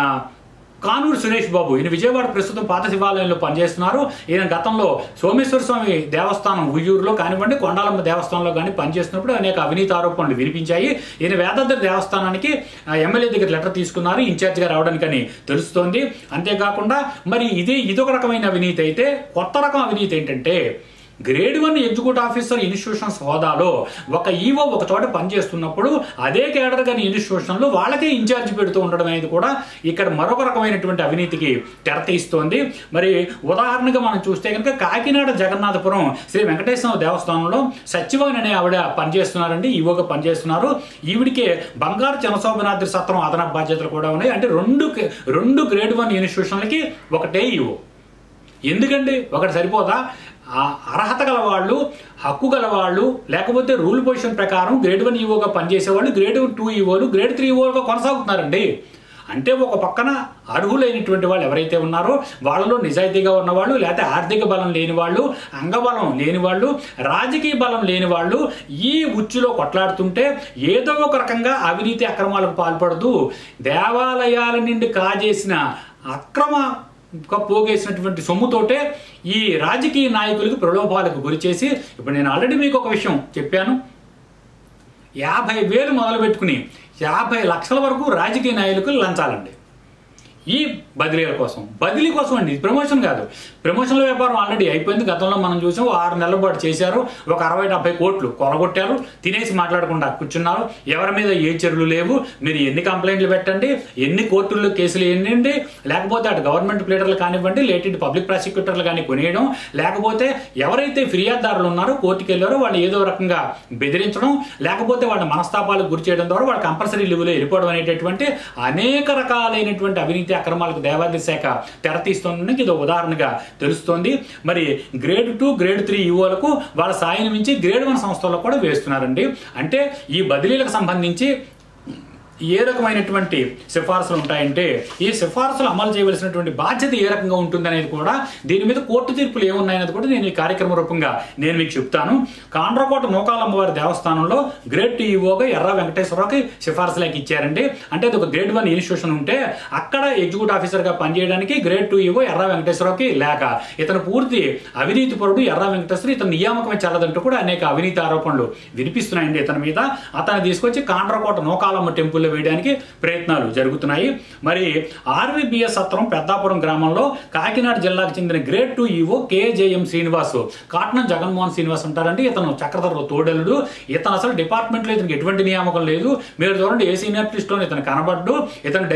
కానూరు సురేష్ బాబు ఈయన విజయవాడ ప్రస్తుతం పాత శివాలయంలో పనిచేస్తున్నారు. ఈయన గతంలో సోమేశ్వర స్వామి దేవస్థానం ఉయ్యూరులో కానివ్వండి కొండాలమ్మ దేవస్థానంలో కానీ పనిచేస్తున్నప్పుడు అనేక అవినీతి ఆరోపణలు వినిపించాయి. ఈయన వేదాద్రి దేవస్థానానికి ఎమ్మెల్యే దగ్గర లెటర్ తీసుకున్నారు ఇన్ఛార్జిగా రావడానికని తెలుస్తోంది. అంతేకాకుండా మరి ఇదొక రకమైన అవినీతి అయితే కొత్త రకం అవినీతి ఏంటంటే గ్రేడ్ 1 ఎగ్జిక్యూటివ్ ఆఫీసర్ ఇన్స్టిట్యూషన్స్ హోదాలో ఒక ఈవో ఒక చోట పనిచేస్తున్నప్పుడు అదే కేడర్ కానీ ఇన్స్టిట్యూషన్లో వాళ్ళకే ఇన్ఛార్జ్ పెడుతూ ఉండడం అనేది కూడా ఇక్కడ మరొక రకమైనటువంటి అవినీతికి తెరతీస్తోంది. మరి ఉదాహరణగా మనం చూస్తే కనుక కాకినాడ జగన్నాథపురం శ్రీ వెంకటేశ్వర దేవస్థానంలో సచివాన్ అనే ఆవిడ పనిచేస్తున్నారండి. ఈవోగా పనిచేస్తున్నారు. ఈవిడికే బంగారు చనశోభనాద్రి సత్రం అదనపు బాధ్యతలు కూడా ఉన్నాయి. అంటే రెండు గ్రేడ్ 1 ఇన్స్టిట్యూషన్లకి ఒకటే ఈవో. ఎందుకండి ఒకటి సరిపోదా? అర్హత గల వాళ్ళు, హక్కు గల వాళ్ళు, లేకపోతే రూల్ పొజిషన్ ప్రకారం గ్రేడ్ 1 ఈవోగా పనిచేసేవాళ్ళు గ్రేడ్ 2 ఈవోలు గ్రేడ్ 3 ఈవోలుగా కొనసాగుతున్నారండి. అంటే ఒక పక్కన అర్హులైనటువంటి వాళ్ళు ఎవరైతే ఉన్నారో వాళ్ళలో నిజాయితీగా ఉన్నవాళ్ళు, లేకపోతే ఆర్థిక బలం లేని వాళ్ళు, అంగబలం లేని వాళ్ళు, రాజకీయ బలం లేని వాళ్ళు ఈ ఉచ్చులో కొట్లాడుతుంటే ఏదో ఒక రకంగా అవినీతి అక్రమాలకు పాల్పడుతూ దేవాలయాల నుండి కాజేసిన అక్రమ పోగేసినటువంటి సొమ్ముతోటే ఈ రాజకీయ నాయకులకు ప్రలోభాలకు గురి చేసి ఇప్పుడు నేను ఆల్రెడీ మీకు ఒక విషయం చెప్పాను. 50,000 మొదలు పెట్టుకుని 50 లక్షల వరకు రాజకీయ నాయకులు లంచాలండి ఈ బదిలీల కోసం. బదిలీ కోసం అండి, ప్రమోషన్ కాదు. ప్రమోషన్ల వ్యాపారం ఆల్రెడీ అయిపోయింది. గతంలో మనం చూసాం 6 నెలల పాటు చేశారు. ఒక 60-70 కోట్లు కొలగొట్టారు. తినేసి మాట్లాడకుండా కూర్చున్నారు. ఎవరి మీద ఏ చర్యలు లేవు. మీరు ఎన్ని కంప్లైంట్లు పెట్టండి, ఎన్ని కోర్టుల్లో కేసులు ఎన్నండి, లేకపోతే అటు గవర్నమెంట్ ప్లేటర్లు కానివ్వండి, లేటెడ్ పబ్లిక్ ప్రాసిక్యూటర్లు కానీ కొనేయడం, లేకపోతే ఎవరైతే ఫిర్యాదుదారులు ఉన్నారో కోర్టుకు వెళ్ళారో వాళ్ళు ఏదో రకంగా బెదిరించడం, లేకపోతే వాళ్ళ మనస్తాపాలకు గురి చేయడం ద్వారా వాళ్ళు కంపల్సరీ లీవ్లో వెళ్ళిపోవడం అనేటటువంటి అనేక రకాలైనటువంటి అవినీతి అక్రమాలకు దేవాదాయ శాఖ తెరతీస్తుండడానికి ఇది ఉదాహరణగా తెలుస్తోంది. మరి గ్రేడ్ 2 గ్రేడ్ 3 ఈవోలకు వాళ్ళ సాయం మించి గ్రేడ్ 1 సంస్థల్లో కూడా వేస్తున్నారండి. అంటే ఈ బదిలీలకు సంబంధించి ఏ రకమైనటువంటి సిఫార్సులు ఉంటాయంటే ఈ సిఫార్సులు అమలు చేయవలసినటువంటి బాధ్యత ఏ రకంగా ఉంటుందనేది కూడా దీని మీద కోర్టు తీర్పులు ఏమున్నాయనేది కూడా నేను ఈ కార్యక్రమ రూపంగా నేను మీకు చెప్తాను. కాండ్రకోట నూకాలమ్మవారి దేవస్థానంలో గ్రేడ్ 2 ఈవోగా ఎర్ర వెంకటేశ్వరరావుకి సిఫార్సులకి ఇచ్చారండి. అంటే అది ఒక గ్రేడ్ 1 ఇన్స్టిట్యూషన్ ఉంటే అక్కడ ఎగ్జిక్యూటివ్ ఆఫీసర్గా పనిచేయడానికి గ్రేడ్ 2 ఈవో ఎర్ర వెంకటేశ్వరరావుకి లేక ఇతను పూర్తి అవినీతి పరుడు ఎర్ర వెంకటేశ్వర ఇతను నియామకమే చల్లదంటూ కూడా అనేక అవినీతి ఆరోపణలు వినిపిస్తున్నాయండి ఇతని మీద. అతను తీసుకొచ్చి కాండ్రకోట నూకాలమ్మ టెంపుల్ వేయడానికి ప్రయత్నాలు జరుగుతున్నాయి. మరి ఆర్వీబీఎస్ సత్రం పెద్దాపురం గ్రామంలో కాకినాడ జిల్లాకు చెందిన గ్రేడ్ 2 ఈవో కేజేఎం శ్రీనివాస్, కాట్నం జగన్మోహన్ శ్రీనివాస్ ఉంటారండి. ఇతను చక్రధర తోడలుడు. ఇతను అసలు డిపార్ట్మెంట్లో ఇతనికి ఎటువంటి నియామకం లేదు. మీరు చూడండి, ఏ సీనియర్ లిస్టులో ఇతను కనబడ్డు. ఇతను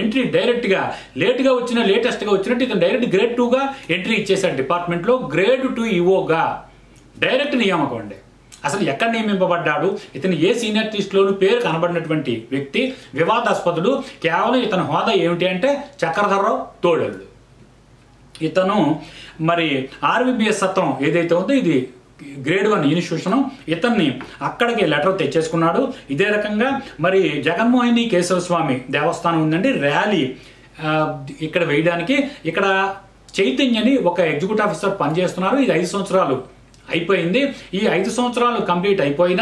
ఎంట్రీ డైరెక్ట్గా లేట్గా వచ్చిన లేటెస్ట్గా వచ్చినట్టు ఇతను డైరెక్ట్ గ్రేడ్ 2గా ఎంట్రీ ఇచ్చేశాడు డిపార్ట్మెంట్లో. గ్రేడ్ 2 ఈవోగా డైరెక్ట్ నియామకం అండి. అసలు ఎక్కడ నియమింపబడ్డాడు? ఇతను ఏ సీనియర్ లిస్టులోనూ పేరు కనబడినటువంటి వ్యక్తి, వివాదాస్పదుడు. కేవలం ఇతని హోదా ఏమిటి అంటే చక్రధరరావు తోడళ్ళు. ఇతను మరి ఆర్వీబీఎస్ సత్రం ఏదైతే ఉందో ఇది గ్రేడ్ 1 ఇన్స్టిట్యూషన్. ఇతన్ని అక్కడికి లెటర్ తెచ్చేసుకున్నాడు. ఇదే రకంగా మరి జగన్మోహిని కేశవస్వామి దేవస్థానం ఉందండి, ర్యాలీ ఇక్కడ వేయడానికి ఇక్కడ చైతన్యని ఒక ఎగ్జిక్యూటివ్ ఆఫీసర్ పనిచేస్తున్నారు. ఇది 5 సంవత్సరాలు అయిపోయింది. ఈ 5 సంవత్సరాలు కంప్లీట్ అయిపోయిన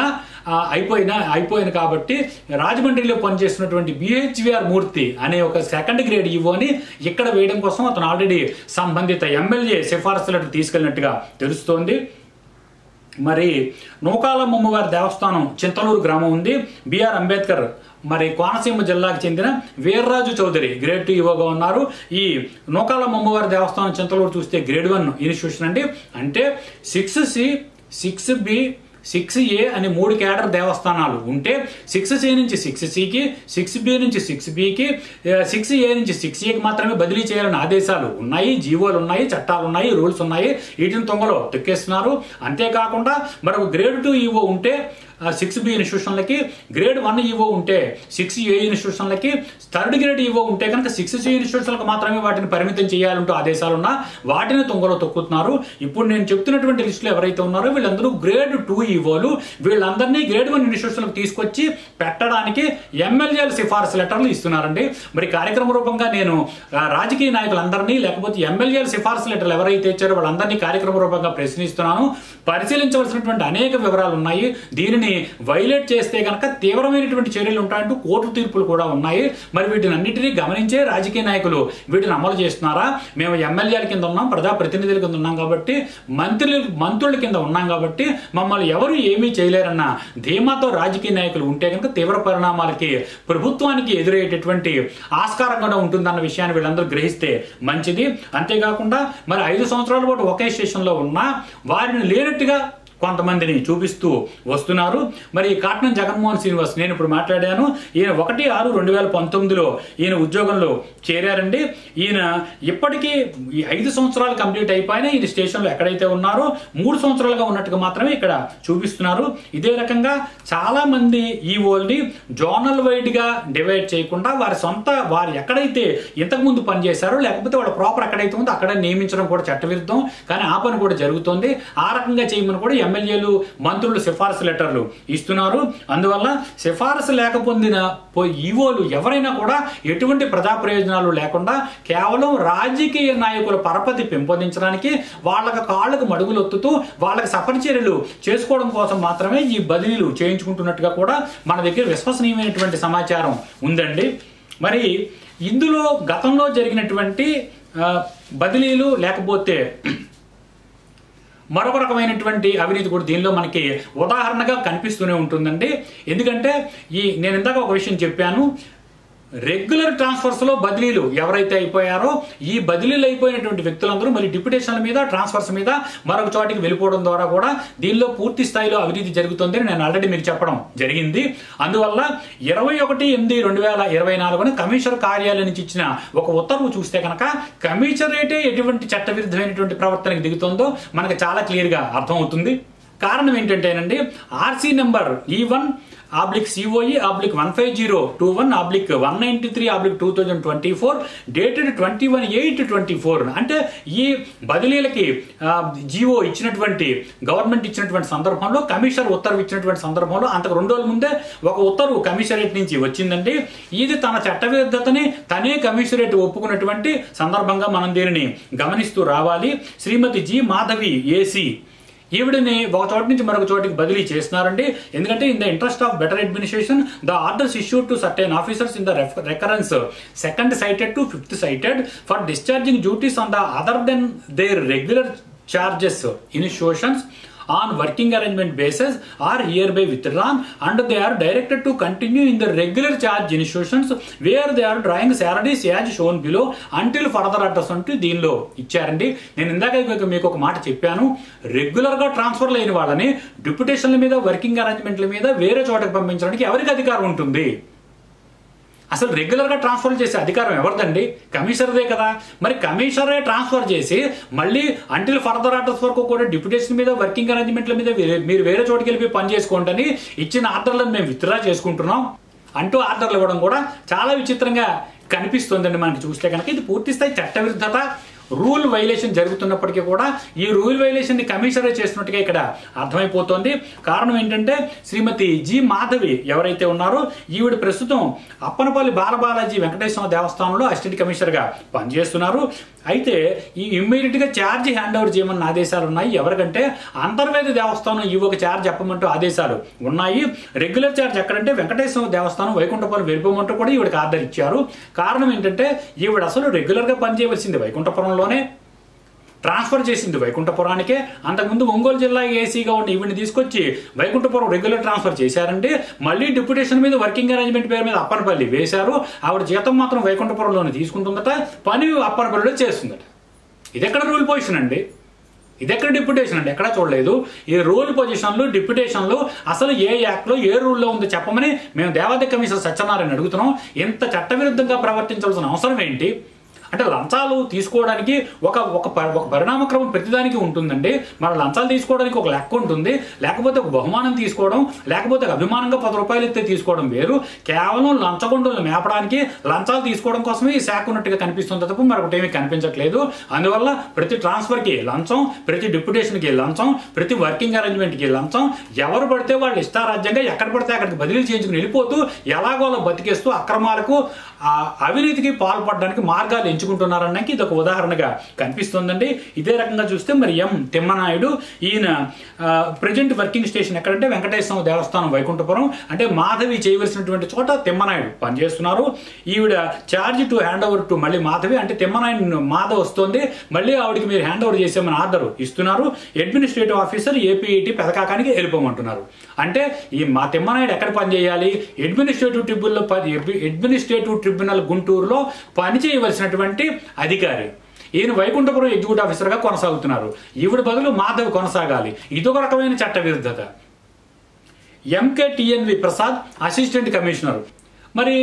కాబట్టి రాజమండ్రిలో పనిచేస్తున్నటువంటి బిహెచ్విఆర్ మూర్తి అనే ఒక సెకండ్ గ్రేడ్ ఈవోని ఇక్కడ వేయడం కోసం అతను ఆల్రెడీ సంబంధిత ఎమ్మెల్యే సిఫారసులను తీసుకెళ్ళినట్టుగా తెలుస్తోంది. మరి నూకాలమ్మ అమ్మవారి దేవస్థానం చింతలూరు గ్రామం ఉంది. బిఆర్ అంబేద్కర్ మరి కోనసీమ జిల్లాకు చెందిన వీర్రాజు చౌదరి గ్రేడ్ 2 ఈవోగా ఉన్నారు. ఈ నూకాలమ్మ అమ్మవారి దేవస్థానం చింతలూరు చూస్తే గ్రేడ్ 1 ఇన్స్టిట్యూషన్ అండి. అంటే 6C, 6B, 6A అని 3 క్యాడర్ దేవస్థానాలు ఉంటే 6C నుంచి 6Cకి, 6B నుంచి 6Bకి, 6A నుంచి 6Aకి మాత్రమే బదిలీ చేయాలని ఆదేశాలు ఉన్నాయి, జీవోలు ఉన్నాయి, చట్టాలు ఉన్నాయి, రూల్స్ ఉన్నాయి. వీటిని తొంగలో తొక్కేస్తున్నారు. అంతేకాకుండా మరొక గ్రేడ్ 2 ఈవో ఉంటే 6B ఇన్స్టిట్యూషన్లకి, గ్రేడ్ 1 ఈవో ఉంటే 6A ఇన్స్టిట్యూషన్లకి, థర్డ్ గ్రేడ్ ఈవో ఉంటే కనుక 6C ఇన్స్టిట్యూషన్లకు మాత్రమే వాటిని పరిమితం చేయాలంటూ ఆదేశాలున్నా వాటిని తొంగలో తొక్కుతున్నారు. ఇప్పుడు నేను చెప్తున్నటువంటి లిస్టులో ఎవరైతే ఉన్నారో వీళ్ళందరూ గ్రేడ్ 2 ఈవోలు. వీళ్ళందరినీ గ్రేడ్ 1 ఇన్స్టిట్యూషన్లకు తీసుకొచ్చి పెట్టడానికి ఎమ్మెల్యేల సిఫార్సు లెటర్లు ఇస్తున్నారండి. మరి కార్యక్రమ రూపంగా నేను రాజకీయ నాయకులందరినీ లేకపోతే ఎమ్మెల్యేల సిఫార్సు లెటర్లు ఎవరైతే ఇచ్చారో వాళ్ళందరినీ కార్యక్రమ రూపంగా ప్రశ్నిస్తున్నాను. పరిశీలించవలసినటువంటి అనేక వివరాలు ఉన్నాయి. దీనిని వైలేట్ చేస్తే కనుక తీవ్రమైనటువంటి చర్యలు ఉంటాయంటూ కోర్టు తీర్పులు కూడా ఉన్నాయి. మరి వీటిని అన్నింటినీ గమనించే రాజకీయ నాయకులు వీటిని అమలు చేస్తున్నారా? మేము ఎమ్మెల్యేల కింద ఉన్నాం, ప్రజాప్రతినిధుల కింద ఉన్నాం కాబట్టి, మంత్రుల కింద ఉన్నాం కాబట్టి మమ్మల్ని ఎవరు ఏమీ చేయలేరన్న ధీమాతో రాజకీయ నాయకులు ఉంటే కనుక తీవ్ర పరిణామాలకి ప్రభుత్వానికి ఎదురయ్యేటటువంటి ఆస్కారం కూడా ఉంటుందన్న విషయాన్ని వీళ్ళందరూ గ్రహిస్తే మంచిది. అంతేకాకుండా మరి 5 సంవత్సరాల పాటు ఒకే స్టేషన్లో ఉన్నా వారిని లేనట్టుగా కొంతమందిని చూపిస్తూ వస్తున్నారు. మరి కాట్నం జగన్మోహన్ శ్రీనివాస్ నేను ఇప్పుడు మాట్లాడాను. ఈయన 1/6/2019లో ఈయన ఉద్యోగంలో చేరారండి. ఈయన ఇప్పటికీ ఈ 5 సంవత్సరాలు కంప్లీట్ అయిపోయినా ఈయన స్టేషన్లో ఎక్కడైతే ఉన్నారో 3 సంవత్సరాలుగా ఉన్నట్టుగా మాత్రమే ఇక్కడ చూపిస్తున్నారు. ఇదే రకంగా చాలా మంది ఈవోల్ని జోనల్ వైడ్ గా డివైడ్ చేయకుండా వారు ఎక్కడైతే ఇంతకుముందు పనిచేశారో లేకపోతే వాళ్ళ ప్రాపర్ ఎక్కడైతే ఉందో అక్కడ నియమించడం కూడా చట్టవిరుద్ధం. కానీ ఆ పని కూడా జరుగుతోంది. ఆ రకంగా చేయమని కూడా ఎమ్మెల్యేలు, మంత్రులు సిఫారసు లెటర్లు ఇస్తున్నారు. అందువల్ల సిఫారసు లేకపోయిన ఈవోలు ఎవరైనా కూడా ఎటువంటి ప్రజా ప్రయోజనాలు లేకుండా కేవలం రాజకీయ నాయకుల పరపతి పెంపొందించడానికి వాళ్ళకి కాళ్ళకు మడుగులొత్తుతూ వాళ్ళకి సపరిచర్యలు చేసుకోవడం కోసం మాత్రమే ఈ బదిలీలు చేయించుకుంటున్నట్టుగా కూడా మన దగ్గర విశ్వసనీయమైనటువంటి సమాచారం ఉందండి. మరి ఇందులో గతంలో జరిగినటువంటి బదిలీలు లేకపోతే మరొక రకమైనటువంటి అవినీతి కూడా దీనిలో మనకి ఉదాహరణగా కనిపిస్తూనే ఉంటుందండి. ఎందుకంటే నేను ఇందాక ఒక విషయం చెప్పాను, రెగ్యులర్ ట్రాన్స్ఫర్స్ లో బదిలీలు ఎవరైతే అయిపోయారో ఈ బదిలీలు అయిపోయినటువంటి వ్యక్తులందరూ మళ్ళీ డిప్యుటేషన్ల మీద, ట్రాన్స్ఫర్స్ మీద మరొక చోటికి వెళ్ళిపోవడం ద్వారా కూడా దీనిలో పూర్తి స్థాయిలో అవినీతి జరుగుతుందని నేను ఆల్రెడీ మీకు చెప్పడం జరిగింది. అందువల్ల 21/8/2024 కమిషనర్ కార్యాలయం నుంచి ఇచ్చిన ఒక ఉత్తర్వు చూస్తే కనుక కమిషనరేటే ఎటువంటి చట్టవిరుద్ధమైనటువంటి ప్రవర్తనకు దిగుతుందో మనకు చాలా క్లియర్ గా అర్థమవుతుంది. కారణం ఏంటంటేనండి, ఆర్సీ నెంబర్ E1/COE/1021/193/2024 డేటెడ్ 21/8/24 అంటే ఈ బదిలీలకి జీవో ఇచ్చినటువంటి గవర్నమెంట్ ఇచ్చినటువంటి సందర్భంలో, కమిషనర్ ఉత్తర్వు ఇచ్చినటువంటి సందర్భంలో అంతకు 2 రోజుల ముందే ఒక ఉత్తర్వు కమిషనరేట్ నుంచి వచ్చిందండి. ఇది తన చట్టవిరుద్ధతని తనే కమిషనరేట్ ఒప్పుకున్నటువంటి సందర్భంగా మనం దీనిని గమనిస్తూ రావాలి. శ్రీమతి జి మాధవి ఏసీ ఈవిడని ఒక చోటు నుంచి మరొక చోటికి బదిలీ చేస్తున్నారండి. ఎందుకంటే in the interest of better administration the orders issued to certain officers in the recurrence 2nd cited to 5th cited for discharging duties on the other than their regular charges institutions on working arrangement basis are hereby withdrawn and they are directed to continue in the regular charge institutions where they are drawing salaries as shown below until further orders అంటూ దీనిలో ఇచ్చారండి. నేను ఇందాక మీకు ఒక మాట చెప్పాను, రెగ్యులర్ గా ట్రాన్స్ఫర్ లేని వాళ్ళని డిప్యుటేషన్ల మీద వర్కింగ్ అరేంజ్మెంట్ల మీద వేరే చోటకి పంపించడానికి ఎవరికి అధికారం ఉంటుంది? అసలు రెగ్యులర్గా ట్రాన్స్ఫర్ చేసే అధికారం ఎవరిదండి? కమిషనర్దే కదా. మరి కమిషనరే ట్రాన్స్ఫర్ చేసి మళ్ళీ అంటిల్ ఫర్దర్ ఆర్డర్స్ వరకు కూడా డిప్యుటేషన్ మీద వర్కింగ్ అరేంజ్మెంట్ల మీద మీరు వేరే చోటుకి వెళ్ళి పని చేసుకోండి అని ఇచ్చిన ఆర్డర్లను మేము విత్డ్రా చేసుకుంటున్నాం అంటూ ఆర్డర్లు ఇవ్వడం కూడా చాలా విచిత్రంగా కనిపిస్తుందండి మనకి చూస్తే కనుక. ఇది పూర్తిస్థాయి చట్టవిరుద్ధత, రూల్ వైలేషన్ జరుగుతున్నప్పటికీ కూడా ఈ రూల్ వైలేషన్ ని కమిషనరే చేస్తున్నట్టుగా ఇక్కడ అర్థమైపోతోంది. కారణం ఏంటంటే శ్రీమతి జి మాధవి ఎవరైతే ఉన్నారో ఈవిడ ప్రస్తుతం అప్పనపల్లి బాలబాలాజీ వెంకటేశ్వర దేవస్థానంలో అసిస్టెంట్ కమిషనర్ గా పనిచేస్తున్నారు. అయితే ఈ ఇమ్మీడియట్ గా ఛార్జ్ హ్యాండ్ ఓవర్ చేయమన్న ఆదేశాలు ఉన్నాయి. ఎవరికంటే అంతర్వేద దేవస్థానం ఈవోకి ఛార్జ్ చెప్పమంటూ ఆదేశాలు ఉన్నాయి. రెగ్యులర్ ఛార్జ్ ఎక్కడంటే వెంకటేశ్వర దేవస్థానం వైకుంఠపురం వెళ్ళిపోమంటూ కూడా ఈవిడకి ఆర్డర్ ఇచ్చారు. కారణం ఏంటంటే ఈవిడ అసలు రెగ్యులర్ గా పనిచేయవలసింది వైకుంఠపురంలోనే, ట్రాన్స్ఫర్ చేసింది వైకుంఠపురానికే. అంతకుముందు ఒంగోలు జిల్లా ఏసీగా ఉన్న ఈవిని తీసుకొచ్చి వైకుంఠపురం రెగ్యులర్ ట్రాన్స్ఫర్ చేశారండి. మళ్ళీ డిప్యుటేషన్ మీద వర్కింగ్ అరేంజ్మెంట్ పేరు మీద అప్పనపల్లి వేశారు. ఆవిడ జీతం మాత్రం వైకుంఠపురంలోనే తీసుకుంటుందట, పని అప్పనపల్లిలో చేస్తుందట. ఇది ఎక్కడ రూల్ పొజిషన్ అండి? ఇది ఎక్కడ డిప్యుటేషన్ అండి? ఎక్కడా చూడలేదు. ఈ రూల్ పొజిషన్లు, డిప్యుటేషన్లు అసలు ఏ యాక్ట్లో ఏ రూల్లో ఉందో చెప్పమని మేము దేవాదాయ కమిషనర్ సత్యనారాయణ అడుగుతున్నాం. ఇంత చట్టవిరుద్ధంగా ప్రవర్తించాల్సిన అవసరం ఏంటి? అంటే లంచాలు తీసుకోవడానికి ఒక పరిణామక్రమం ప్రతిదానికి ఉంటుందండి. మరి లంచాలు తీసుకోవడానికి ఒక లెక్క ఉంటుంది, లేకపోతే ఒక బహుమానం తీసుకోవడం, లేకపోతే అభిమానంగా 10 రూపాయలు ఇస్తే తీసుకోవడం వేరు. కేవలం లంచగొండలు మేపడానికి, లంచాలు తీసుకోవడం కోసమే ఈ శాఖ ఉన్నట్టుగా కనిపిస్తుంది తప్ప మరొకటి ఏమీ కనిపించట్లేదు. అందువల్ల ప్రతి ట్రాన్స్ఫర్కి లంచం, ప్రతి డిప్యుటేషన్కి లంచం, ప్రతి వర్కింగ్ అరేంజ్మెంట్కి లంచం, ఎవరు పడితే వాళ్ళు ఇష్టారాజ్యంగా ఎక్కడ పడితే అక్కడికి బదిలీ చేయించుకుని వెళ్ళిపోతూ ఎలాగోలా బతికేస్తూ అక్రమాలకు, అవినీతికి పాల్పడడానికి మార్గాలు ఎంచుకుంటున్నారనడానికి ఇది ఒక ఉదాహరణగా కనిపిస్తుందండి. ఇదే రకంగా చూస్తే మరి ఎం తిమ్మనాయుడు ఈయన ప్రజెంట్ వర్కింగ్ స్టేషన్ ఎక్కడంటే వెంకటేశ్వర దేవస్థానం వైకుంఠపురం, అంటే మాధవి చేయవలసినటువంటి చోట తిమ్మనాయుడు పనిచేస్తున్నారు. ఈవిడ charge to hand over to మళ్ళీ మాధవి, అంటే తిమ్మనాయుడు మాధవ్ వస్తుంది, మళ్ళీ ఆవిడకి మీరు హ్యాండ్ ఓవర్ చేసామని ఆర్డర్ ఇస్తున్నారు. అడ్మినిస్ట్రేటివ్ ఆఫీసర్ ఏపీఐటీ పెదకాకానికి వెళ్ళిపోమంటున్నారు. అంటే ఈ మా తిమ్మనాయుడు ఎక్కడ పనిచేయాలి? అడ్మినిస్ట్రేటివ్ ట్రిబ్యునల్ గుంటూరులో పనిచేయవలసినటువంటి అధికారి. ఈయన వైకుంఠపురం ఎగ్జిక్యూటివ్ ఆఫీసర్గా కొనసాగుతున్నారు. ఈవిడ బదులు మాధవి కొనసాగాలి. ఇదొక రకమైన చట్ట విరుద్ధత. ఎంకేటిఎన్వి ప్రసాద్ అసిస్టెంట్ కమిషనర్. మరి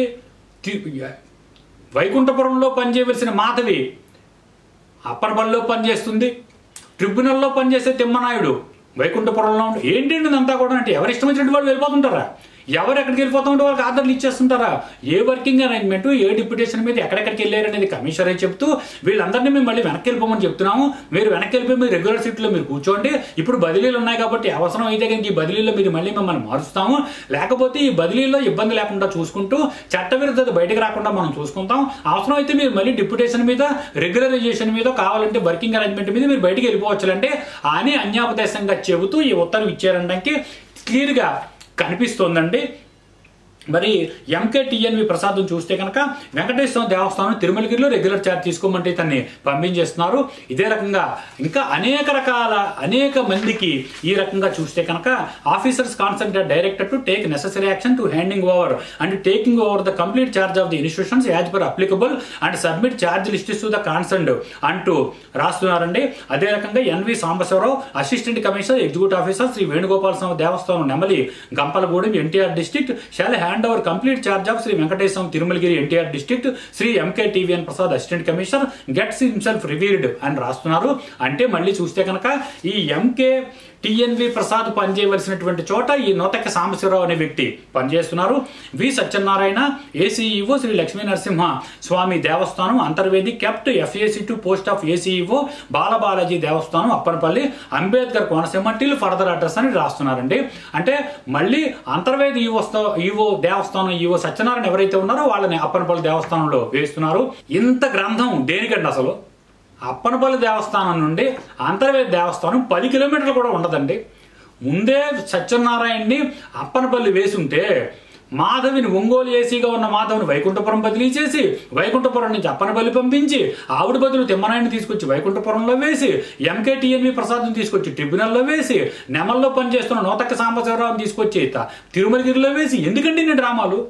వైకుంఠపురంలో పనిచేయవలసిన మాధవి అప్పనపల్లిలో పనిచేస్తుంది. ట్రిబ్యునల్లో పనిచేసే తిమ్మనాయుడు వైకుంఠపురంలో ఏంటండి అంతా కూడా? అంటే ఎవరు ఇష్టం వచ్చినట్టు వాళ్ళు వెళ్ళిపోతుంటారా? ఎవరు ఎక్కడికి వెళ్ళిపోతూ ఉంటే వాళ్ళకి ఆర్డర్లు ఇచ్చేస్తుంటారా? ఏ వర్కింగ్ అరేంజ్మెంట్, ఏ డిప్యుటేషన్ మీద ఎక్కడెక్కడికి వెళ్ళారనేది కమిషనరే చెప్తూ వీళ్ళందరినీ మేము మళ్ళీ వెనక్కి వెళ్ళిపోమని చెప్తున్నాము. మీరు వెనక్కి వెళ్ళిపోయి మీరు రెగ్యులర్ సీట్లో మీరు కూర్చోండి. ఇప్పుడు బదిలీలు ఉన్నాయి కాబట్టి అవసరం అయితే కనుక ఈ బదిలీలో మీరు మళ్ళీ మిమ్మల్ని మారుస్తాము, లేకపోతే ఈ బదిలీలో ఇబ్బంది లేకుండా చూసుకుంటూ చట్టవిరుద్ధత బయటకు రాకుండా మనం చూసుకుంటాం. అవసరం అయితే మీరు మళ్ళీ డిప్యుటేషన్ మీద, రెగ్యులరైజేషన్ మీద, కావాలంటే వర్కింగ్ అరేంజ్మెంట్ మీద మీరు బయటికి వెళ్ళిపోవచ్చులంటే అని అన్యాపదేశంగా చెబుతూ ఈ ఉత్తర్వు ఇచ్చారనడానికి క్లియర్గా కనిపిస్తోందండి. మరి ఎంకేటిఎన్వి ప్రసాద్ చూస్తే కనుక వెంకటేశ్వర దేవస్థానం తిరుమలగిరిలో రెగ్యులర్ ఛార్జ్ తీసుకోమంటే తన్ని పంపించేస్తున్నారు. ఇదే రకంగా ఇంకా అనేక మందికి ఈ రకంగా చూస్తే కనుక officers concept director to take necessary action to handing over and taking over the complete charge of the institutions as per applicable and submit charge lists to the concerned అంటూ రాస్తున్నారండి. అదే రకంగా NV Sambasivarao assistant commissioner executive officer Shri Venugopala Swamy Devasthanam Nemali Gampalagudem NTR district shall hand over complete charge of Sri Venkateswaram Tirumalagiry NTR district. Sri MKTVN Prasad assistant commissioner gets himself revealed and రాస్తున్నారు. అంటే మళ్ళీ చూస్తే కనుక ఈ MKTNV ప్రసాద్ పనిచేయవలసినటువంటి చోట ఈ నోతక సాంబశివరావు అనే వ్యక్తి పనిచేస్తున్నారు. వి Satyanarayana ACEO Shri Lakshmi Narasimha Swamy Devasthanam Antarvedi kept FAC2 post of ACEO బాలబాలాజీ Devasthanam Appanapalli Ambedkar Konaseema till further address అని రాస్తున్నారండి. అంటే మళ్ళీ అంతర్వేది ఈవో దేవస్థానం ఈవో సత్యనారాయణ ఎవరైతే ఉన్నారో వాళ్ళని అప్పనపల్లి దేవస్థానంలో వేస్తున్నారు. ఇంత గ్రంథం దేనికండి? అసలు అప్పనపల్లి దేవస్థానం నుండి అంతర్వేది దేవస్థానం 10 కిలోమీటర్లు కూడా ఉండదండి. ముందే సత్యనారాయణని అప్పనపల్లి వేసుంటే మాధవిని ఒంగోలు ఏసీగా ఉన్న మాధవిని వైకుంఠపురం బదిలీ చేసి వైకుంఠపురం నుంచి అప్పనపల్లి పంపించి ఆవిడ బదులు తిమ్మనాయుడిని తీసుకొచ్చి వైకుంఠపురంలో వేసి ఎంకేటీఎన్వి ప్రసాద్ని తీసుకొచ్చి ట్రిబ్యునల్లో వేసి నెమల్లో పనిచేస్తున్న నూతక్క సాంబశివరావుని తీసుకొచ్చి తిరుమలగిరిలో వేసి ఎందుకండి ఇన్ని డ్రామాలు?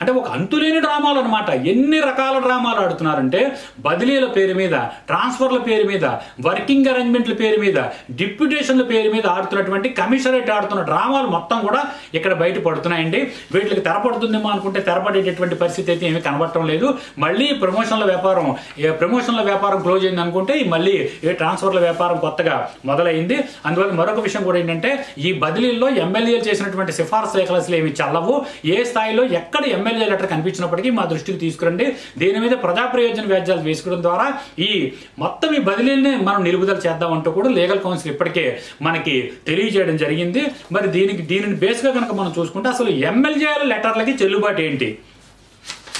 అంటే ఒక అంతులేని డ్రామాలు అనమాట. ఎన్ని రకాల డ్రామాలు ఆడుతున్నారంటే బదిలీల పేరు మీద, ట్రాన్స్ఫర్ల పేరు మీద, వర్కింగ్ అరేంజ్మెంట్ల పేరు మీద, డిప్యూటేషన్ల పేరు మీద ఆడుతున్నటువంటి కమిషనరేట్ ఆడుతున్న డ్రామాలు మొత్తం కూడా ఇక్కడ బయట పడుతున్నాయండి. వీటికి తెరపడుతుందేమో అనుకుంటే తెరపడేటటువంటి పరిస్థితి అయితే ఏమీ కనబడటం లేదు. మళ్ళీ ప్రమోషన్ల వ్యాపారం క్లోజ్ అయింది అనుకుంటే మళ్ళీ ఏ ట్రాన్స్ఫర్ల వ్యాపారం కొత్తగా మొదలైంది. అందువల్ల మరొక విషయం కూడా ఏంటంటే ఈ బదిలీల్లో ఎమ్మెల్యేలు చేసినటువంటి సిఫార్సు లేఖలు అసలు ఏమి చల్లవు. ఏ స్థాయిలో ఎక్కడ ఎమ్మెల్యే లెటర్ కనిపించినప్పటికీ మా దృష్టికి తీసుకురండి. దీని మీద ప్రజా ప్రయోజన వ్యాజ్యాలు వేసుకోవడం ద్వారా ఈ మొత్తం ఈ బదిలీని మనం నిలుపుదల చేద్దామంటూ కూడా లీగల్ కౌన్సిల్ ఇప్పటికే మనకి తెలియజేయడం జరిగింది. మరి దీనిని బేస్గా కనుక మనం చూసుకుంటే అసలు ఎమ్మెల్యేల లెటర్లకి చెల్లుబాటు ఏంటి?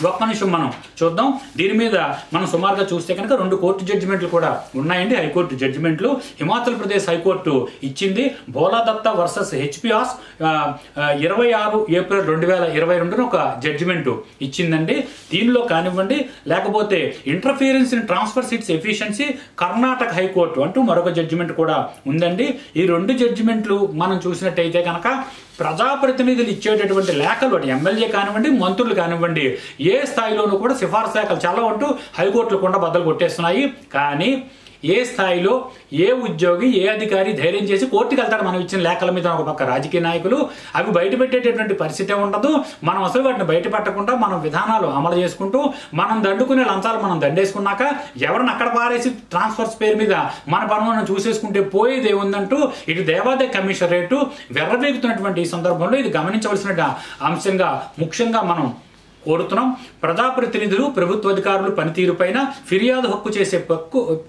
ఒక్క నిమిషం మనం చూద్దాం. దీని మీద మనం సుమారుగా చూస్తే కనుక 2 కోర్టు జడ్జిమెంట్లు కూడా ఉన్నాయండి, హైకోర్టు జడ్జిమెంట్లు. హిమాచల్ ప్రదేశ్ హైకోర్టు ఇచ్చింది భోలా దత్తా వర్సెస్ హెచ్పిఆర్స్ 26 ఏప్రిల్ 2022 ఒక జడ్జిమెంట్ ఇచ్చిందండి. దీనిలో కానివ్వండి లేకపోతే interference in transfer seats efficiency Karnataka high court అంటూ మరొక జడ్జిమెంట్ కూడా ఉందండి. ఈ 2 జడ్జిమెంట్లు మనం చూసినట్టయితే కనుక ప్రజాప్రతినిధులు ఇచ్చేటటువంటి లేఖలు ఎమ్మెల్యే కానివ్వండి, మంత్రులు కానివ్వండి, ఏ స్థాయిలోనూ కూడా సిఫార్సు లేఖలు చల్లవంటూ హైకోర్టులు కొండ బద్దలు కొట్టేస్తున్నాయి. కానీ ఏ స్థాయిలో ఏ ఉద్యోగి ఏ అధికారి ధైర్యం చేసి కోర్టుకు వెళ్తారు మనం ఇచ్చిన లేఖల మీద? ఒక పక్క రాజకీయ నాయకులు అవి బయట పెట్టేటటువంటి పరిస్థితి ఉండదు. మనం అసలు వాటిని బయట పెట్టకుండా మనం విధానాలు అమలు చేసుకుంటూ మనం దండుకునే లంచాలు మనం దండేసుకున్నాక ఎవరిని అక్కడ పారేసి ట్రాన్స్ఫర్స్ పేరు మీద మన పనులను చూసేసుకుంటే పోయేది ఏముందంటూ ఇటు దేవాదాయ కమిషనరేటు వెర్రవేగుతున్నటువంటి ఈ సందర్భంలో ఇది గమనించవలసిన అంశంగా ముఖ్యంగా మనం కోరుతున్నాం. ప్రజాప్రతినిధులు ప్రభుత్వ అధికారులు పనితీరు పైన ఫిర్యాదు హక్కు చేసే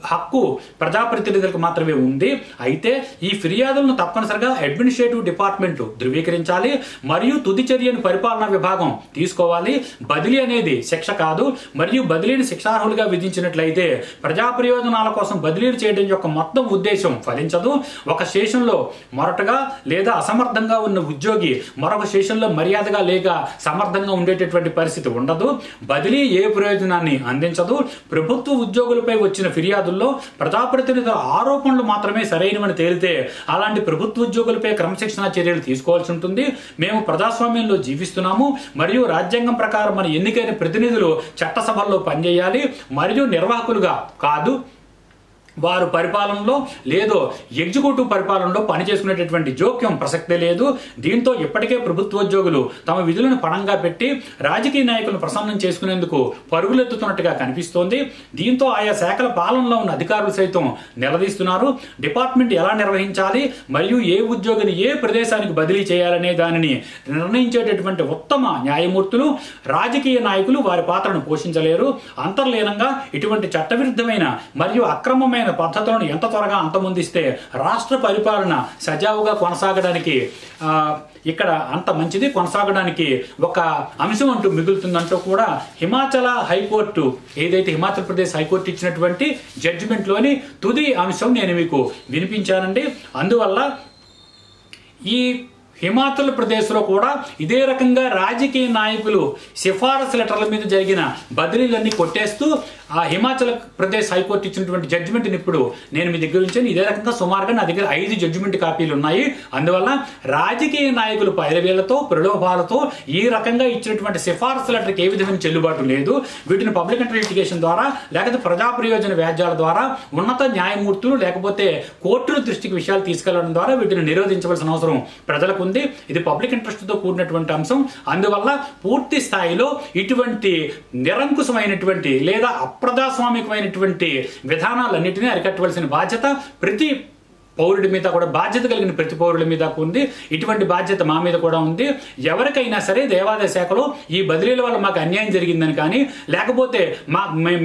హక్కు ప్రజాప్రతినిధులకు మాత్రమే ఉంది. అయితే ఈ ఫిర్యాదులను తప్పనిసరిగా అడ్మినిస్ట్రేటివ్ డిపార్ట్మెంట్ ధృవీకరించాలి మరియు తుది చర్యను పరిపాలనా విభాగం తీసుకోవాలి. బదిలీ అనేది శిక్ష కాదు. మరియు బదిలీని శిక్షార్హులుగా విధించినట్లయితే ప్రజా ప్రయోజనాల కోసం బదిలీలు చేయడం యొక్క మొత్తం ఉద్దేశం ఫలించదు. ఒక స్టేషన్లో మొరటగా లేదా అసమర్థంగా ఉన్న ఉద్యోగి మరొక స్టేషన్లో మర్యాదగా లేక సమర్థంగా ఉండేటటువంటి పరిస్థితి ఉండదు. బదిలీ ఏ ప్రయోజనాన్ని అందించదు. ప్రభుత్వ ఉద్యోగులపై వచ్చిన ఫిర్యాదుల్లో ప్రజాప్రతినిధుల ఆరోపణలు మాత్రమే సరైనవని తేలితే అలాంటి ప్రభుత్వ ఉద్యోగులపై క్రమశిక్షణా చర్యలు తీసుకోవాల్సి ఉంటుంది. మేము ప్రజాస్వామ్యంలో జీవిస్తున్నాము మరియు రాజ్యాంగం ప్రకారం మన ఎన్నికైన ప్రతినిధులు చట్టసభల్లో పనిచేయాలి మరియు నిర్వాహకులుగా కాదు. వారు పరిపాలనలో లేదో ఎగ్జిక్యూటివ్ పరిపాలనలో పనిచేసుకునేటటువంటి జోక్యం ప్రసక్తే లేదు. దీంతో ఇప్పటికే ప్రభుత్వోద్యోగులు తమ విధులను పణంగా పెట్టి రాజకీయ నాయకులను ప్రసన్నం చేసుకునేందుకు పరుగులెత్తుతున్నట్టుగా కనిపిస్తోంది. దీంతో ఆయా శాఖల పాలనలో ఉన్న అధికారులు సైతం నిలదీస్తున్నారు. డిపార్ట్మెంట్ ఎలా నిర్వహించాలి మరియు ఏ ఉద్యోగిని ఏ ప్రదేశానికి బదిలీ చేయాలనే దానిని నిర్ణయించేటటువంటి ఉత్తమ న్యాయమూర్తులు రాజకీయ నాయకులు వారి పాత్రను పోషించలేరు. అంతర్లీనంగా ఇటువంటి చట్టవిరుద్ధమైన మరియు అక్రమమైన పద్ధతులను ఎంత త్వరగా అంతమొందిస్తే రాష్ట్ర పరిపాలన సజావుగా కొనసాగడానికి ఇక్కడ అంత మంచిది, కొనసాగడానికి ఒక అంశం అంటూ మిగులుతుందంటూ కూడా హిమాచల్ హైకోర్టు ఏదైతే హిమాచల్ ప్రదేశ్ హైకోర్టు ఇచ్చినటువంటి జడ్జిమెంట్లోని తుది అంశం నేను మీకు వినిపించానండి. అందువల్ల ఈ హిమాచల్ ప్రదేశ్లో కూడా ఇదే రకంగా రాజకీయ నాయకులు సిఫారసు లెటర్ల మీద జరిగిన బదిలీలన్నీ కొట్టేస్తూ ఆ హిమాచల్ ప్రదేశ్ హైకోర్టు ఇచ్చినటువంటి జడ్జిమెంట్ని ఇప్పుడు నేను మీ దగ్గర ఉంచాను. ఇదే రకంగా సుమారుగా నా దగ్గర 5 జడ్జిమెంట్ కాపీలు ఉన్నాయి. అందువల్ల రాజకీయ నాయకులు పైరవేళ్లతో ప్రలోభాలతో ఈ రకంగా ఇచ్చినటువంటి సిఫారసు లెటర్కి ఏ విధమైన చెల్లుబాటు లేదు. వీటిని పబ్లిక్ ఇంటర్ లిటిగేషన్ ద్వారా లేకపోతే ప్రజా ప్రయోజన వ్యాజ్యాల ద్వారా ఉన్నత న్యాయమూర్తులు లేకపోతే కోర్టుల దృష్టికి విషయాలు తీసుకెళ్లడం ద్వారా వీటిని నిరోధించవలసిన అవసరం ప్రజలకు ఉంది. ఇది పబ్లిక్ ఇంట్రెస్ట్ తో కూడినటువంటి అంశం. అందువల్ల పూర్తి స్థాయిలో ఇటువంటి నిరంకుశమైనటువంటి లేదా అప్రజాస్వామికమైనటువంటి విధానాలన్నింటినీ అరికట్టవలసిన బాధ్యత ప్రతి పౌరుడి మీద కూడా, బాధ్యత కలిగిన ప్రతి పౌరుడి మీద ఉంది. ఇటువంటి బాధ్యత మా మీద కూడా ఉంది. ఎవరికైనా సరే దేవాదాయ శాఖలో ఈ బదిలీల వల్ల మాకు అన్యాయం జరిగిందని కానీ లేకపోతే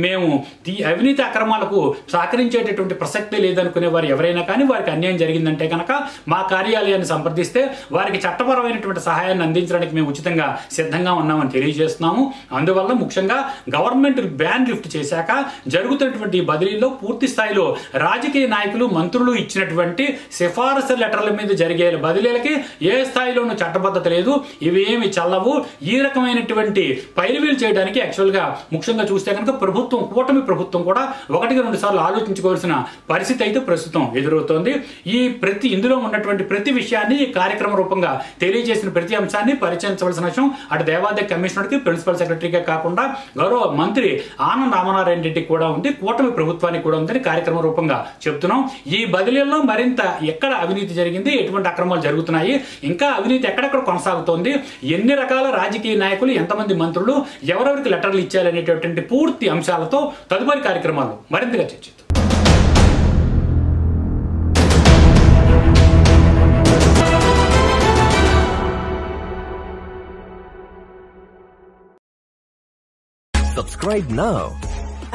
మేము ఈ అవినీతి అక్రమాలకు సహకరించేటటువంటి ప్రసక్తి లేదనుకునే వారు ఎవరైనా కానీ వారికి అన్యాయం జరిగిందంటే కనుక మా కార్యాలయాన్ని సంప్రదిస్తే వారికి చట్టపరమైనటువంటి సహాయాన్ని అందించడానికి మేము ఉచితంగా సిద్ధంగా ఉన్నామని తెలియజేస్తున్నాము. అందువల్ల ముఖ్యంగా గవర్నమెంట్ బ్యాన్ లిఫ్ట్ చేశాక జరుగుతున్నటువంటి బదిలీల్లో పూర్తి స్థాయిలో రాజకీయ నాయకులు మంత్రులు ఇచ్చినటువంటి చేసినటువంటి సిఫారసు లెటర్ల మీద జరిగే బదిలీలకి ఏ స్థాయిలోనూ చట్టబద్ధత లేదు. ఇవి ఏమి చల్లవు. ఈ రకమైనటువంటి పైరువీలు చేయడానికి యాక్చువల్ గా ముఖ్యంగా చూస్తే కనుక ప్రభుత్వం, కూటమి ప్రభుత్వం కూడా 1-2 సార్లు ఆలోచించుకోవాల్సిన పరిస్థితి అయితే ప్రస్తుతం ఎదురవుతోంది. ఇందులో ఉన్నటువంటి ప్రతి విషయాన్ని కార్యక్రమ రూపంగా తెలియజేసిన ప్రతి అంశాన్ని పరిచయించవలసిన విషయం అటు దేవాదాయ కమిషనర్ కి, ప్రిన్సిపల్ సెక్రటరీగా కాకుండా గౌరవ మంత్రి ఆనంద్ రామనారాయణ రెడ్డికి కూడా ఉంది, కూటమి ప్రభుత్వానికి కూడా ఉందని కార్యక్రమ రూపంగా చెప్తున్నాం. ఈ బదిలీల్లో మరింత ఎక్కడ అవినీతి జరిగింది, ఎటువంటి అక్రమాలు జరుగుతున్నాయి, ఇంకా అవినీతి ఎక్కడెక్కడ కొనసాగుతోంది, ఎన్ని రకాల రాజకీయ నాయకులు, ఎంతమంది మంత్రులు, ఎవరెవరికి లెటర్లు ఇచ్చారనేటటువంటి పూర్తి అంశాలతో తదుపరి కార్యక్రమాలు మరింతగా చర్చిద్దాం. Subscribe now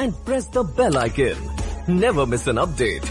and press the bell icon. Never miss an update.